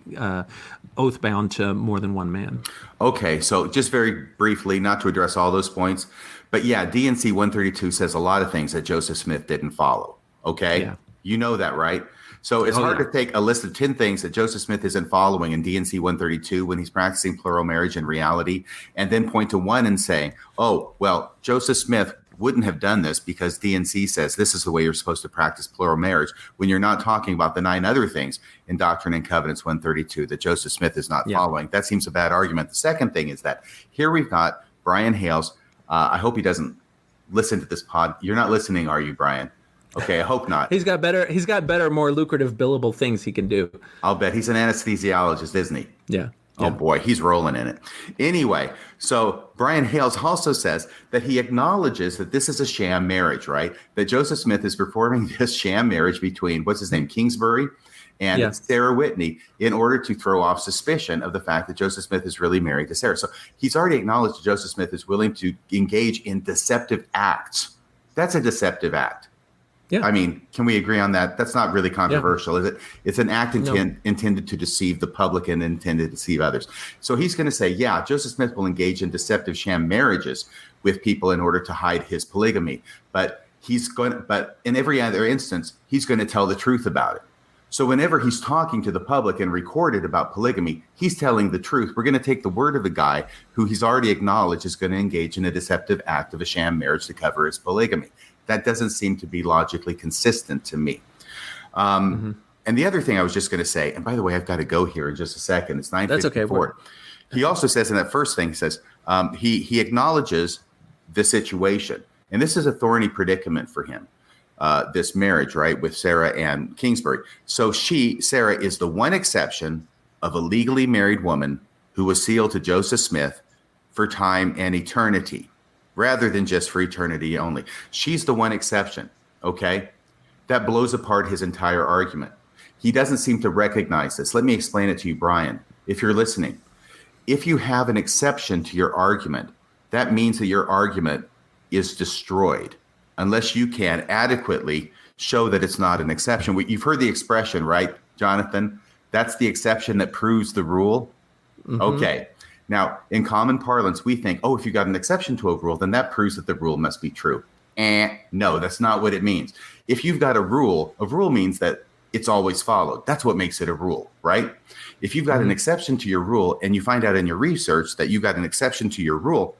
oath bound to more than one man. Okay, so just very briefly, not to address all those points, but yeah, D&C 132 says a lot of things that Joseph Smith didn't follow. Okay, yeah. You know that, right? So it's hard to take a list of 10 things that Joseph Smith isn't following in D&C 132 when he's practicing plural marriage in reality, and then point to one and say, oh, well, Joseph Smith wouldn't have done this because D&C says this is the way you're supposed to practice plural marriage, when you're not talking about the 9 other things in Doctrine and Covenants 132 that Joseph Smith is not following. That seems a bad argument. The second thing is that here we've got Brian Hales. I hope he doesn't listen to this pod. You're not listening, are you, Brian? Okay, I hope not. He's got better, more lucrative billable things he can do. I'll bet he's an anesthesiologist, isn't he? Yeah. Oh boy, he's rolling in it. Anyway, so Brian Hales also says that he acknowledges that this is a sham marriage, right? That Joseph Smith is performing this sham marriage between, what's his name, Kingsbury and Sarah Whitney, in order to throw off suspicion of the fact that Joseph Smith is really married to Sarah. So he's already acknowledged that Joseph Smith is willing to engage in deceptive acts. That's a deceptive act. Yeah. I mean, can we agree on that? That's not really controversial, is it? It's an act intended to deceive the public and intended to deceive others. So he's going to say, yeah, Joseph Smith will engage in deceptive sham marriages with people in order to hide his polygamy. But in every other instance, he's going to tell the truth about it. So whenever he's talking to the public and recorded about polygamy, he's telling the truth. We're going to take the word of the guy who he's already acknowledged is going to engage in a deceptive act of a sham marriage to cover his polygamy. That doesn't seem to be logically consistent to me. And the other thing I was just going to say, and by the way, I've got to go here in just a second. It's 9:54. That's okay. He also says in that first thing, he says he acknowledges the situation. And this is a thorny predicament for him, this marriage, right, with Sarah and Kingsbury. So Sarah, is the one exception of a legally married woman who was sealed to Joseph Smith for time and eternity, rather than just for eternity only. She's the one exception, okay? That blows apart his entire argument. He doesn't seem to recognize this. Let me explain it to you, Brian, if you're listening. If you have an exception to your argument, that means that your argument is destroyed unless you can adequately show that it's not an exception. You've heard the expression, right, Jonathan? That's the exception that proves the rule. Okay. Now, in common parlance, we think, if you got an exception to a rule, then that proves that the rule must be true. No, that's not what it means. If you've got a rule means that it's always followed. That's what makes it a rule, right? If you've got an exception to your rule and you find out in your research that you've got an exception to your rule,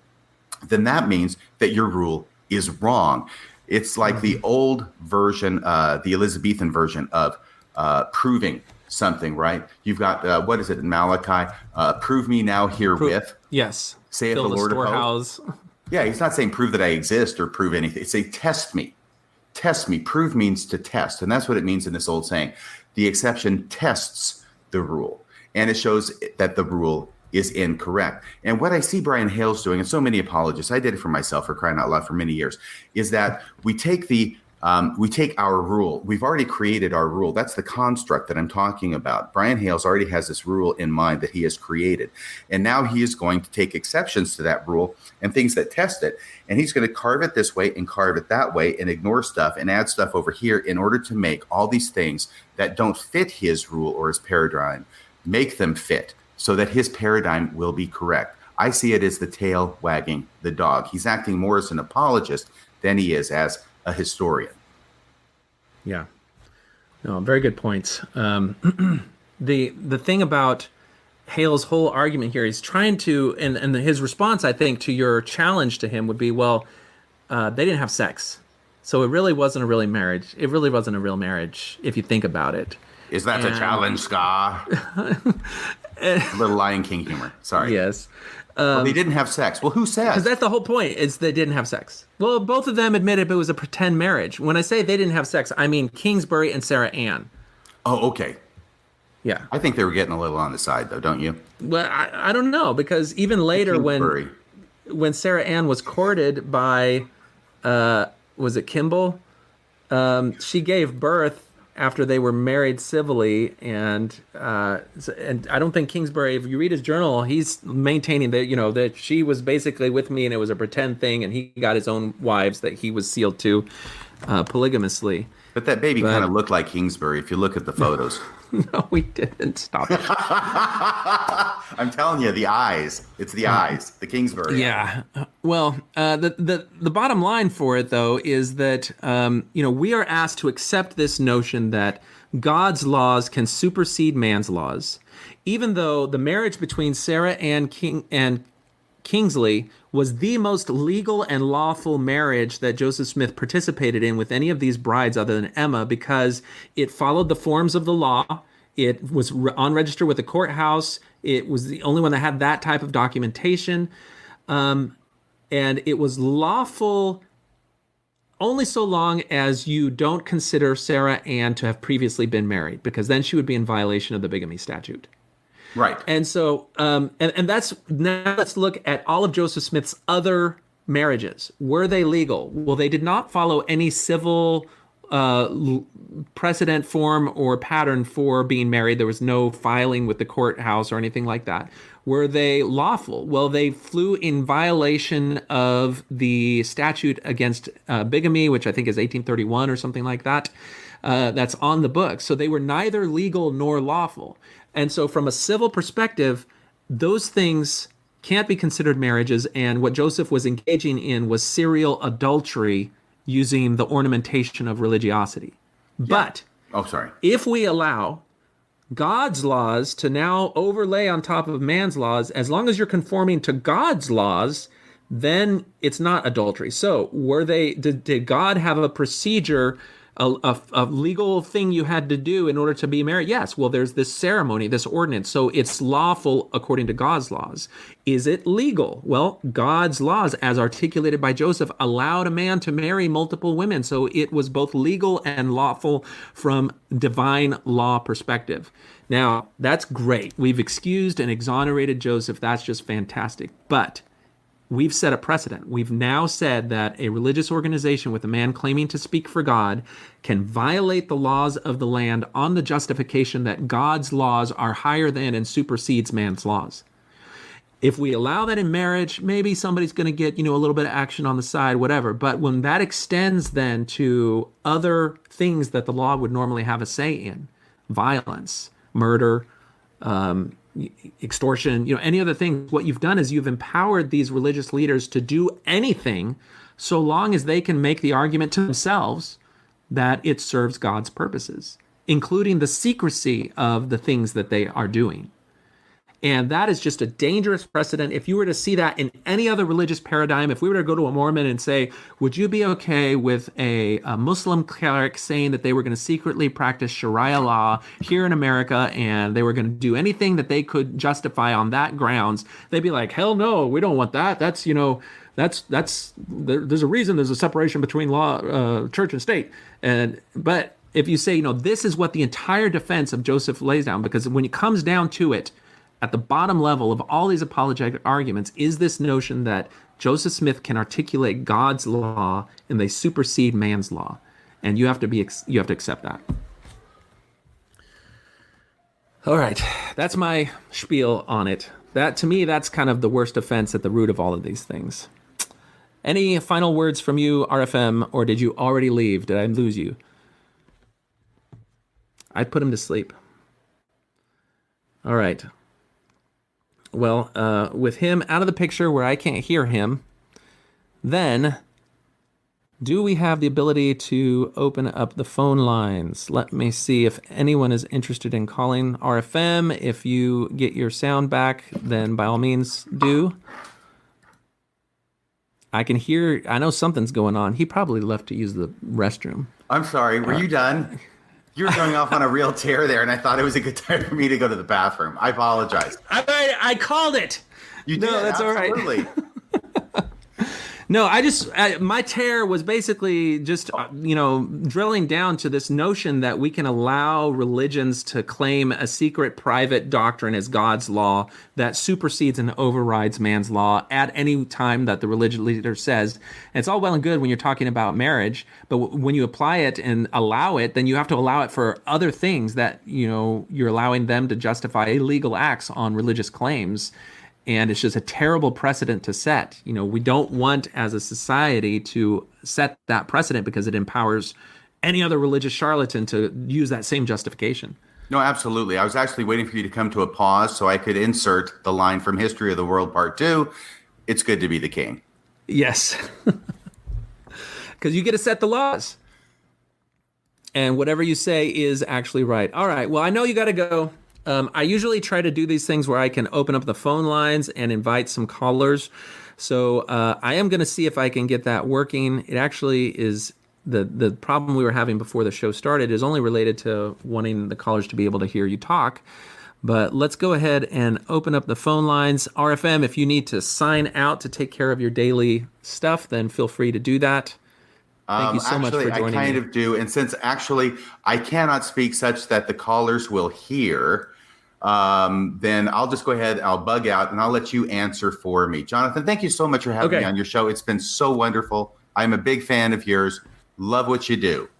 then that means that your rule is wrong. It's like the old version, the Elizabethan version of proving something, right? You've got, what is it in Malachi? Prove me now herewith. Yes. Saith the Lord of hosts. Yeah, he's not saying prove that I exist or prove anything. It's say test me. Test me. Prove means to test. And that's what it means in this old saying. The exception tests the rule. And it shows that the rule is incorrect. And what I see Brian Hales doing, and so many apologists, I did it for myself, for crying out loud, for many years, is that we take our rule. We've already created our rule. That's the construct that I'm talking about. Brian Hales already has this rule in mind that he has created. And now he is going to take exceptions to that rule and things that test it. And he's going to carve it this way and carve it that way and ignore stuff and add stuff over here in order to make all these things that don't fit his rule or his paradigm, make them fit so that his paradigm will be correct. I see it as the tail wagging the dog. He's acting more as an apologist than he is as a historian. Yeah. No, very good points. The thing about Hale's whole argument here, he's trying to, and his response, I think, to your challenge to him would be, well, they didn't have sex. So it really wasn't a real marriage. It really wasn't a real marriage, if you think about it. Is that the challenge, Ska? Little Lion King humor. Sorry. Yes. Well, they didn't have sex. Well, who says? Because that's the whole point, is they didn't have sex. Well, both of them admitted it was a pretend marriage. When I say they didn't have sex, I mean Kingsbury and Sarah Ann. Oh, okay. Yeah. I think they were getting a little on the side, though, don't you? Well, I don't know, because even later when Sarah Ann was courted by, was it Kimball? She gave birth after they were married civilly, and I don't think Kingsbury, if you read his journal, he's maintaining that, that she was basically with me and it was a pretend thing, and he got his own wives that he was sealed to polygamously. But that baby kind of looked like Kingsbury if you look at the photos. No, we didn't. Stop it. I'm telling you, the eyes. It's the eyes, the Kingsbury. Yeah. Well, the bottom line for it, though, is that, we are asked to accept this notion that God's laws can supersede man's laws, even though the marriage between Sarah and Kingsley was the most legal and lawful marriage that Joseph Smith participated in with any of these brides other than Emma, because it followed the forms of the law. It was on register with the courthouse. It was the only one that had that type of documentation. And it was lawful only so long as you don't consider Sarah Ann to have previously been married, because then she would be in violation of the bigamy statute. Right. And so, and that's, now let's look at all of Joseph Smith's other marriages. Were they legal? Well, they did not follow any civil precedent form or pattern for being married. There was no filing with the courthouse or anything like that. Were they lawful? Well, they flew in violation of the statute against bigamy, which I think is 1831 or something like that. That's on the books. So they were neither legal nor lawful. And so from a civil perspective, those things can't be considered marriages. And what Joseph was engaging in was serial adultery using the ornamentation of religiosity. Yeah. But if we allow God's laws to now overlay on top of man's laws, as long as you're conforming to God's laws, then it's not adultery. So did God have a procedure, a legal thing you had to do in order to be married? Yes. Well, there's this ceremony, this ordinance. So it's lawful according to God's laws. Is it legal? Well, God's laws, as articulated by Joseph, allowed a man to marry multiple women. So it was both legal and lawful from divine law perspective. Now, that's great. We've excused and exonerated Joseph. That's just fantastic. But we've set a precedent. We've now said that a religious organization with a man claiming to speak for God can violate the laws of the land on the justification that God's laws are higher than and supersedes man's laws. If we allow that in marriage, maybe somebody's going to get, a little bit of action on the side, whatever. But when that extends then to other things that the law would normally have a say in, violence, murder, extortion, any other thing, what you've done is you've empowered these religious leaders to do anything so long as they can make the argument to themselves that it serves God's purposes, including the secrecy of the things that they are doing. And that is just a dangerous precedent. If you were to see that in any other religious paradigm, if we were to go to a Mormon and say, would you be okay with a Muslim cleric saying that they were going to secretly practice Sharia law here in America and they were going to do anything that they could justify on that grounds, they'd be like, hell no, we don't want that. That's, There's a reason there's a separation between law, church and state. But if you say, this is what the entire defense of Joseph lays down, because when it comes down to it, at the bottom level of all these apologetic arguments is this notion that Joseph Smith can articulate God's law and they supersede man's law, and you have to accept that. All right, that's my spiel on it. That, to me, that's kind of the worst offense at the root of all of these things. Any final words from you, RFM, or did you already leave? Did I lose you? I put him to sleep. All right. Well, with him out of the picture where I can't hear him, then do we have the ability to open up the phone lines? Let me see if anyone is interested in calling RFM. If you get your sound back, then by all means do. I can hear, I know something's going on. He probably left to use the restroom. I'm sorry, were you done? You were going off on a real tear there, and I thought it was a good time for me to go to the bathroom. I apologize. I called it. You did, that's absolutely. All right. No, my tear was basically just, drilling down to this notion that we can allow religions to claim a secret private doctrine as God's law that supersedes and overrides man's law at any time that the religious leader says. And it's all well and good when you're talking about marriage, but when you apply it and allow it, then you have to allow it for other things that, you're allowing them to justify illegal acts on religious claims. And it's just a terrible precedent to set. We don't want as a society to set that precedent because it empowers any other religious charlatan to use that same justification. No, absolutely. I was actually waiting for you to come to a pause so I could insert the line from History of the World Part 2. It's good to be the king. Yes. Because you get to set the laws. And whatever you say is actually right. All right. Well, I know you got to go. I usually try to do these things where I can open up the phone lines and invite some callers. So I am going to see if I can get that working. It actually is the problem we were having before the show started is only related to wanting the callers to be able to hear you talk. But let's go ahead and open up the phone lines. RFM, if you need to sign out to take care of your daily stuff, then feel free to do that. Thank you so much for joining me. I kind of do. And since actually I cannot speak such that the callers will hear, then I'll just go ahead, I'll bug out, and I'll let you answer for me. Jonathan, thank you so much for having me on your show. It's been so wonderful. I'm a big fan of yours. Love what you do.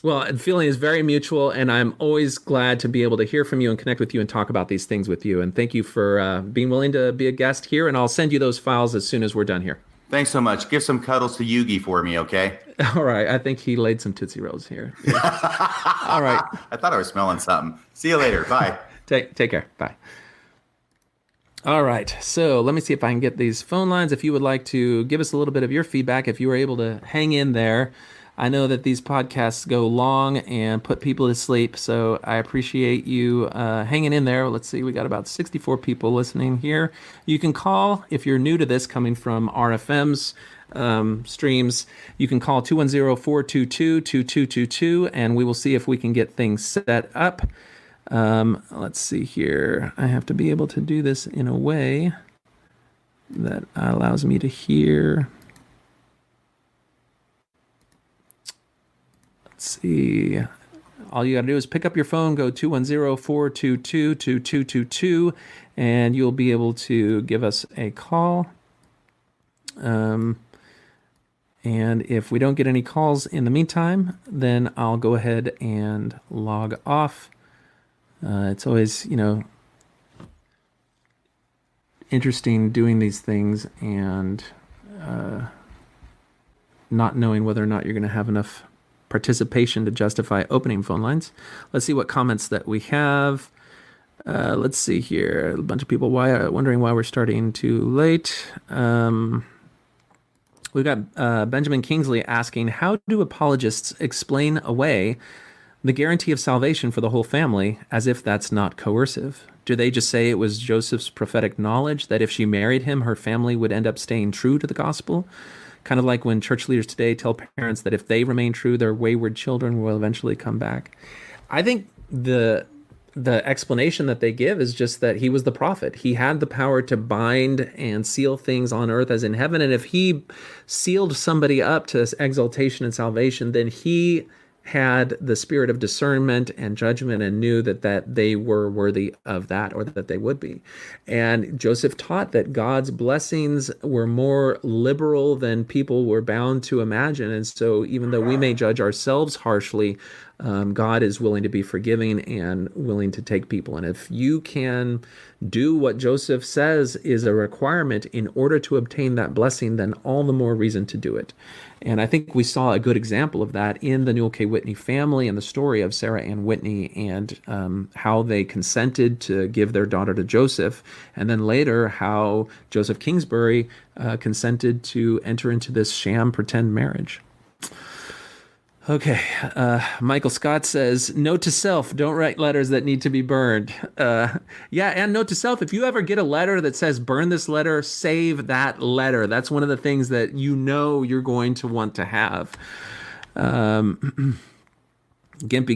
Well, the feeling is very mutual, and I'm always glad to be able to hear from you and connect with you and talk about these things with you. And thank you for being willing to be a guest here, and I'll send you those files as soon as we're done here. Thanks so much. Give some cuddles to Yugi for me, okay? All right. I think he laid some Tootsie Rolls here. All right. I thought I was smelling something. See you later. Bye. Take care. Bye. All right. So let me see if I can get these phone lines. If you would like to give us a little bit of your feedback, if you were able to hang in there. I know that these podcasts go long and put people to sleep, so I appreciate you hanging in there. Let's see, we got about 64 people listening here. You can call, if you're new to this, coming from RFM's streams, you can call 210-422-2222, and we will see if we can get things set up. Let's see here. I have to be able to do this in a way that allows me to hear. Let's see. All you got to do is pick up your phone, go 210-422-2222, and you'll be able to give us a call. And if we don't get any calls in the meantime, then I'll go ahead and log off. It's always, interesting doing these things and not knowing whether or not you're going to have enough participation to justify opening phone lines. Let's see what comments that we have. Let's see here. A bunch of people wondering why we're starting too late. We've got Benjamin Kingsley asking, how do apologists explain away the guarantee of salvation for the whole family as if that's not coercive? Do they just say it was Joseph's prophetic knowledge that if she married him, her family would end up staying true to the gospel? Kind of like when church leaders today tell parents that if they remain true, their wayward children will eventually come back. I think the the explanation that they give is just that he was the prophet. He had the power to bind and seal things on earth as in heaven. And if he sealed somebody up to exaltation and salvation, then he had the spirit of discernment and judgment and knew that they were worthy of that, or that they would be. And Joseph taught that God's blessings were more liberal than people were bound to imagine. And so even though we may judge ourselves harshly, God is willing to be forgiving and willing to take people. And if you can do what Joseph says is a requirement in order to obtain that blessing, then all the more reason to do it. And I think we saw a good example of that in the Newell K. Whitney family and the story of Sarah Ann Whitney and how they consented to give their daughter to Joseph. And then later, how Joseph Kingsbury consented to enter into this sham pretend marriage. Okay, Michael Scott says, note to self, don't write letters that need to be burned. Yeah, and note to self, if you ever get a letter that says burn this letter, save that letter. That's one of the things that you know you're going to want to have. Gimpy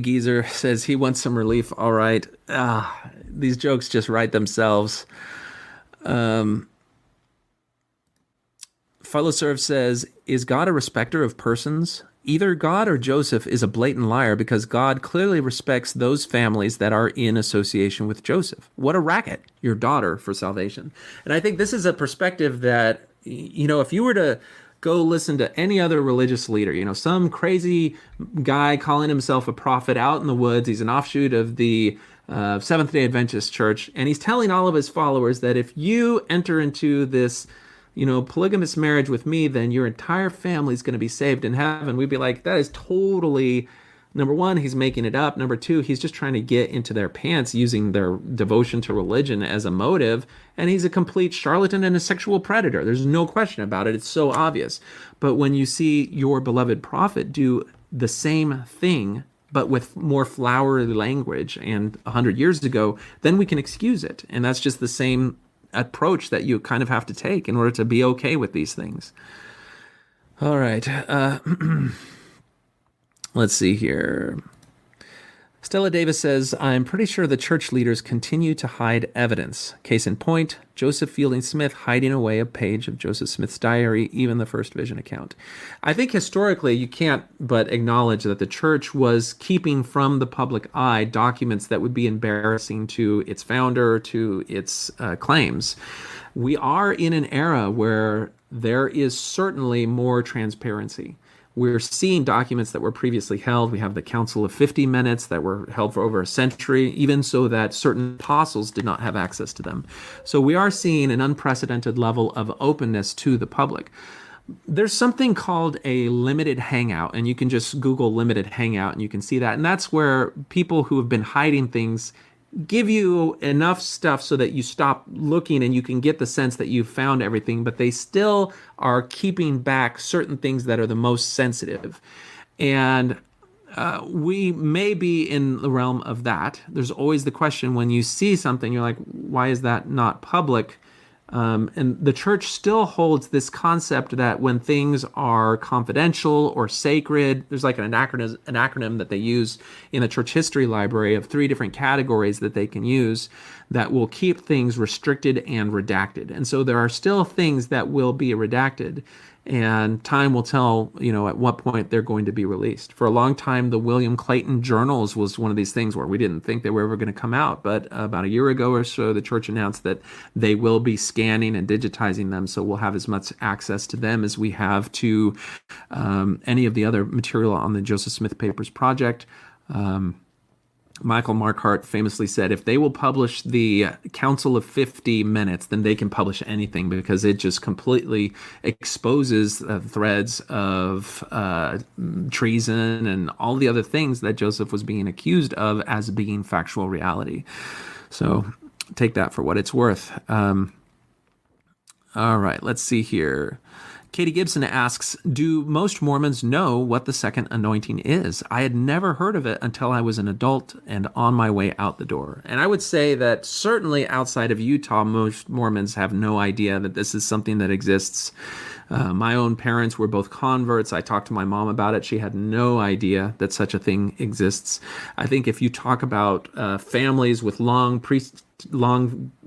Geezer says he wants some relief. All right. These jokes just write themselves. Philoserve says, is God a respecter of persons? Either God or Joseph is a blatant liar because God clearly respects those families that are in association with Joseph. What a racket, your daughter for salvation. And I think this is a perspective that, if you were to go listen to any other religious leader, some crazy guy calling himself a prophet out in the woods, he's an offshoot of the Seventh-day Adventist Church, and he's telling all of his followers that if you enter into this polygamous marriage with me, then your entire family is going to be saved in heaven. We'd be like, that is totally, number one, he's making it up. Number two, he's just trying to get into their pants using their devotion to religion as a motive. And he's a complete charlatan and a sexual predator. There's no question about it. It's so obvious. But when you see your beloved prophet do the same thing, but with more flowery language and 100 years ago, then we can excuse it. And that's just the same approach that you kind of have to take in order to be okay with these things. All right. Let's see here. Stella Davis says, I'm pretty sure the church leaders continue to hide evidence. Case in point, Joseph Fielding Smith hiding away a page of Joseph Smith's diary, even the first vision account. I think historically you can't but acknowledge that the church was keeping from the public eye documents that would be embarrassing to its founder, to its claims. We are in an era where there is certainly more transparency. We're seeing documents that were previously held. We have the Council of 50 Minutes that were held for over a century, even so that certain apostles did not have access to them. So we are seeing an unprecedented level of openness to the public. There's something called a limited hangout, and you can just Google limited hangout and you can see that. And that's where people who have been hiding things give you enough stuff so that you stop looking and you can get the sense that you've found everything, but they still are keeping back certain things that are the most sensitive. And we may be in the realm of that. There's always the question when you see something, you're like, why is that not public? And the church still holds this concept that when things are confidential or sacred, there's like an acronym that they use in the church history library of 3 different categories that they can use that will keep things restricted and redacted. And so there are still things that will be redacted. And time will tell, at what point they're going to be released. For a long time, the William Clayton journals was one of these things where we didn't think they were ever going to come out. But about a year ago or so, the church announced that they will be scanning and digitizing them. So we'll have as much access to them as we have to any of the other material on the Joseph Smith Papers Project. Michael Marquardt famously said, if they will publish the Council of 50 Minutes, then they can publish anything because it just completely exposes threads of treason and all the other things that Joseph was being accused of as being factual reality. So take that for what it's worth. All right, let's see here. Katie Gibson asks, do most Mormons know what the second anointing is? I had never heard of it until I was an adult and on my way out the door. And I would say that certainly outside of Utah, most Mormons have no idea that this is something that exists. My own parents were both converts. I talked to my mom about it. She had no idea that such a thing exists. I think if you talk about families with long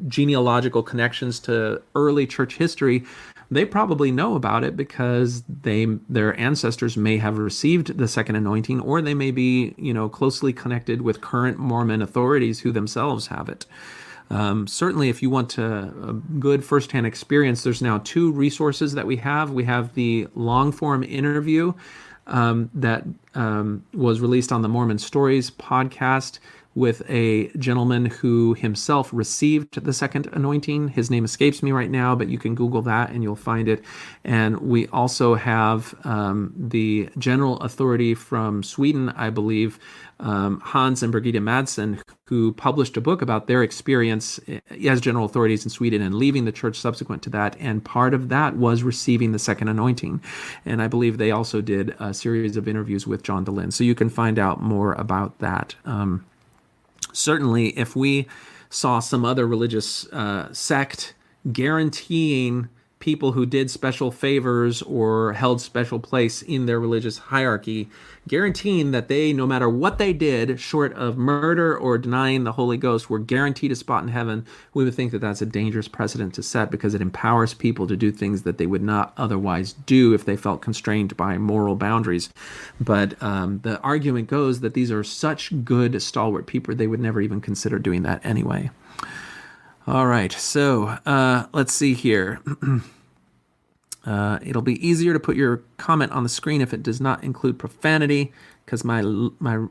genealogical connections to early church history, they probably know about it because their ancestors may have received the second anointing, or they may be, closely connected with current Mormon authorities who themselves have it. Certainly, if you want a good firsthand experience, there's now two resources that we have. We have the long-form interview that was released on the Mormon Stories podcast with a gentleman who himself received the second anointing. His name escapes me right now, but you can Google that and you'll find it. And we also have the general authority from Sweden, I believe, Hans and Birgitta Madsen, who published a book about their experience as general authorities in Sweden and leaving the church subsequent to that. And part of that was receiving the second anointing. And I believe they also did a series of interviews with John Dehlin. So you can find out more about that. Certainly, if we saw some other religious sect guaranteeing people who did special favors or held special place in their religious hierarchy, guaranteeing that they, no matter what they did, short of murder or denying the Holy Ghost, were guaranteed a spot in heaven, we would think that that's a dangerous precedent to set, because it empowers people to do things that they would not otherwise do if they felt constrained by moral boundaries. But the argument goes that these are such good, stalwart people, they would never even consider doing that anyway. All right, so let's see here. It'll be easier to put your comment on the screen if it does not include profanity, because my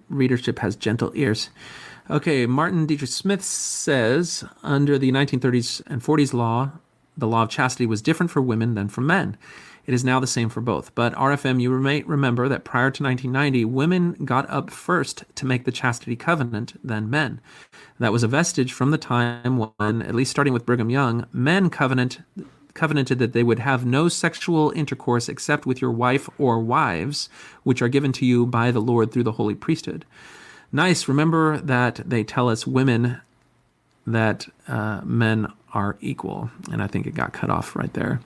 readership has gentle ears. Okay, Martin Dietrich Smith says, under the 1930s and 40s law, the law of chastity was different for women than for men. It is now the same for both. But RFM, you may remember that prior to 1990, women got up first to make the chastity covenant than men. That was a vestige from the time when, at least starting with Brigham Young, men covenanted that they would have no sexual intercourse except with your wife or wives, which are given to you by the Lord through the holy priesthood. Nice. Remember that they tell us women that men are equal. And I think it got cut off right there.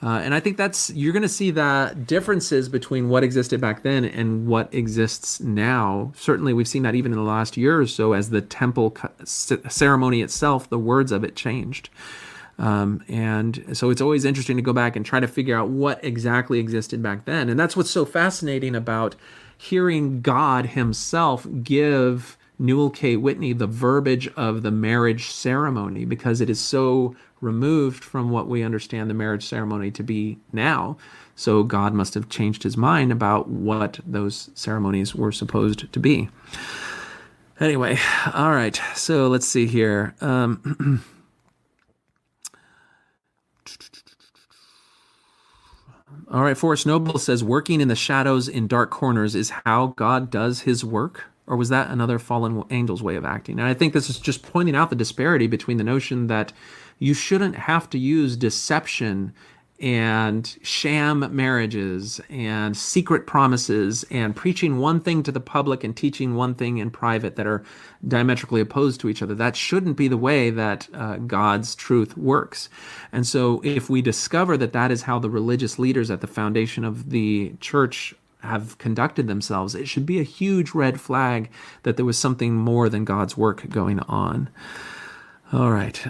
And I think you're going to see the differences between what existed back then and what exists now. Certainly, we've seen that even in the last year or so, as the temple ceremony itself, the words of it changed. And so it's always interesting to go back and try to figure out what exactly existed back then. And that's what's so fascinating about hearing God himself give Newell K. Whitney the verbiage of the marriage ceremony, because it is so removed from what we understand the marriage ceremony to be now. So God must have changed his mind about what those ceremonies were supposed to be. Anyway, all right, so let's see here. All right, Forrest Noble says, working in the shadows in dark corners is how God does his work? Or was that another fallen angel's way of acting? And I think this is just pointing out the disparity between the notion that you shouldn't have to use deception and sham marriages and secret promises and preaching one thing to the public and teaching one thing in private that are diametrically opposed to each other. That shouldn't be the way that God's truth works. And so if we discover that that is how the religious leaders at the foundation of the church have conducted themselves, it should be a huge red flag that there was something more than God's work going on. All right.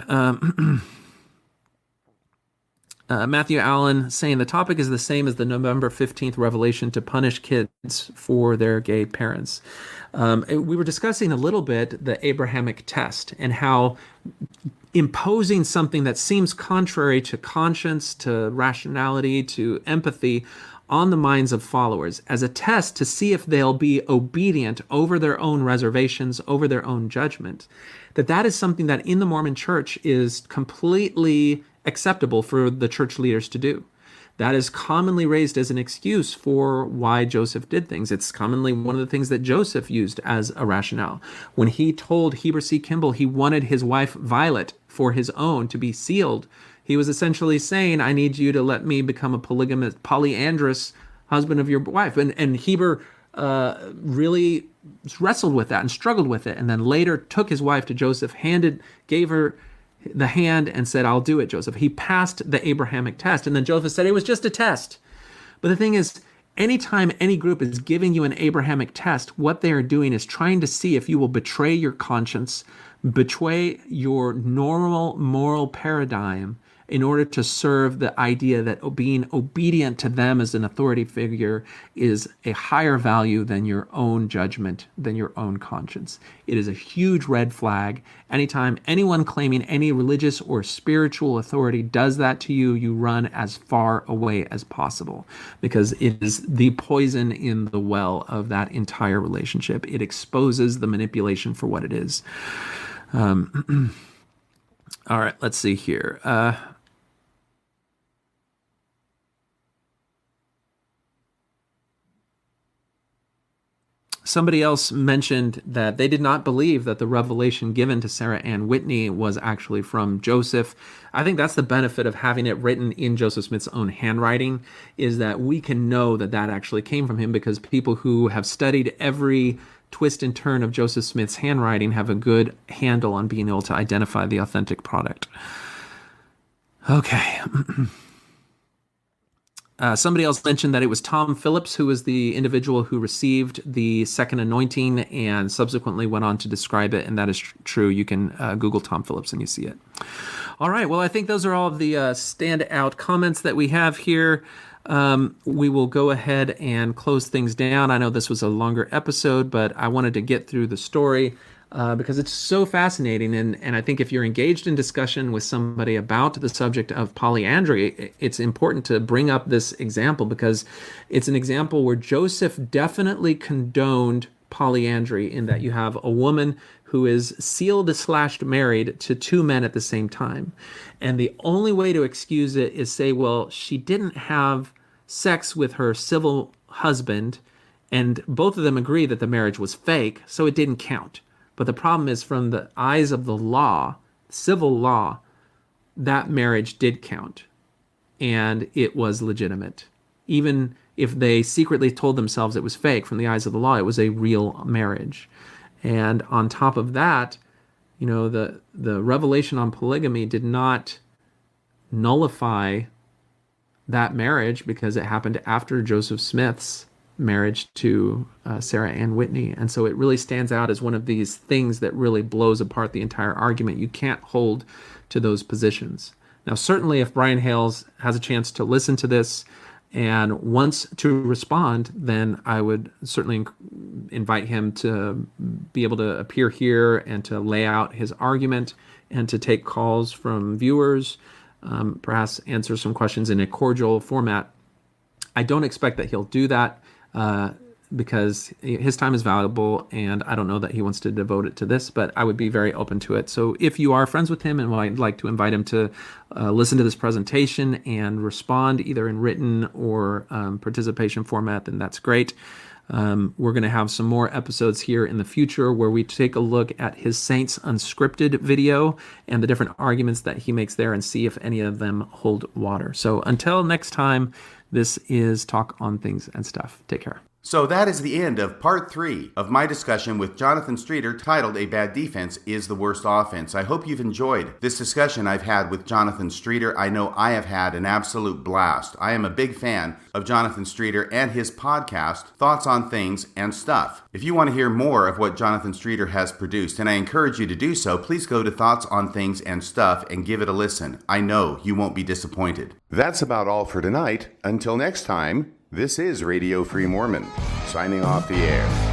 Matthew Allen saying the topic is the same as the November 15th revelation to punish kids for their gay parents. We were discussing a little bit the Abrahamic test and how imposing something that seems contrary to conscience, to rationality, to empathy on the minds of followers as a test to see if they'll be obedient over their own reservations, over their own judgment, that is something that in the Mormon church is completely acceptable for the church leaders to do. That is commonly raised as an excuse for why Joseph did things. It's commonly one of the things that Joseph used as a rationale. When he told Heber C. Kimball he wanted his wife Violet for his own to be sealed, he was essentially saying, I need you to let me become a polygamous, polyandrous husband of your wife. And Heber really wrestled with that and struggled with it, and then later took his wife to Joseph, gave her the hand and said, I'll do it, Joseph. He passed the Abrahamic test. And then Joseph said it was just a test. But the thing is, anytime any group is giving you an Abrahamic test, what they are doing is trying to see if you will betray your conscience, betray your normal moral paradigm in order to serve the idea that being obedient to them as an authority figure is a higher value than your own judgment, than your own conscience. It is a huge red flag. Anytime anyone claiming any religious or spiritual authority does that to you, you run as far away as possible, because it is the poison in the well of that entire relationship. It exposes the manipulation for what it is. All right, let's see here. Somebody else mentioned that they did not believe that the revelation given to Sarah Ann Whitney was actually from Joseph. I think that's the benefit of having it written in Joseph Smith's own handwriting, is that we can know that that actually came from him, because people who have studied every twist and turn of Joseph Smith's handwriting have a good handle on being able to identify the authentic product. Okay. Somebody else mentioned that it was Tom Phillips who was the individual who received the second anointing and subsequently went on to describe it, and that is true. You can Google Tom Phillips and you see it. All right, well, I think those are all of the standout comments that we have here. We will go ahead and close things down. I know this was a longer episode, but I wanted to get through the story because it's so fascinating. And I think if you're engaged in discussion with somebody about the subject of polyandry, it's important to bring up this example, because it's an example where Joseph definitely condoned polyandry, in that you have a woman who is sealed/married to two men at the same time. And the only way to excuse it is say, well, she didn't have sex with her civil husband, and both of them agree that the marriage was fake, so it didn't count. But the problem is, from the eyes of the law, civil law, that marriage did count, and it was legitimate. Even if they secretly told themselves it was fake, from the eyes of the law, it was a real marriage. And on top of that, you know, the revelation on polygamy did not nullify that marriage, because it happened after Joseph Smith's marriage to Sarah Ann Whitney. And so it really stands out as one of these things that really blows apart the entire argument. You can't hold to those positions. Now, certainly if Brian Hales has a chance to listen to this and wants to respond, then I would certainly invite him to be able to appear here and to lay out his argument and to take calls from viewers, perhaps answer some questions in a cordial format. I don't expect that he'll do that because his time is valuable, and I don't know that he wants to devote it to this, but I would be very open to it. So if you are friends with him and would like to invite him to listen to this presentation and respond either in written or participation format, then that's great. We're going to have some more episodes here in the future where we take a look at his Saints Unscripted video and the different arguments that he makes there and see if any of them hold water. So until next time, this is Talk on Things and Stuff. Take care. So that is the end of part 3 of my discussion with Jonathan Streeter, titled A Bad Defense is the Worst Offense. I hope you've enjoyed this discussion I've had with Jonathan Streeter. I know I have had an absolute blast. I am a big fan of Jonathan Streeter and his podcast, Thoughts on Things and Stuff. If you want to hear more of what Jonathan Streeter has produced, and I encourage you to do so, please go to Thoughts on Things and Stuff and give it a listen. I know you won't be disappointed. That's about all for tonight. Until next time, this is Radio Free Mormon, signing off the air.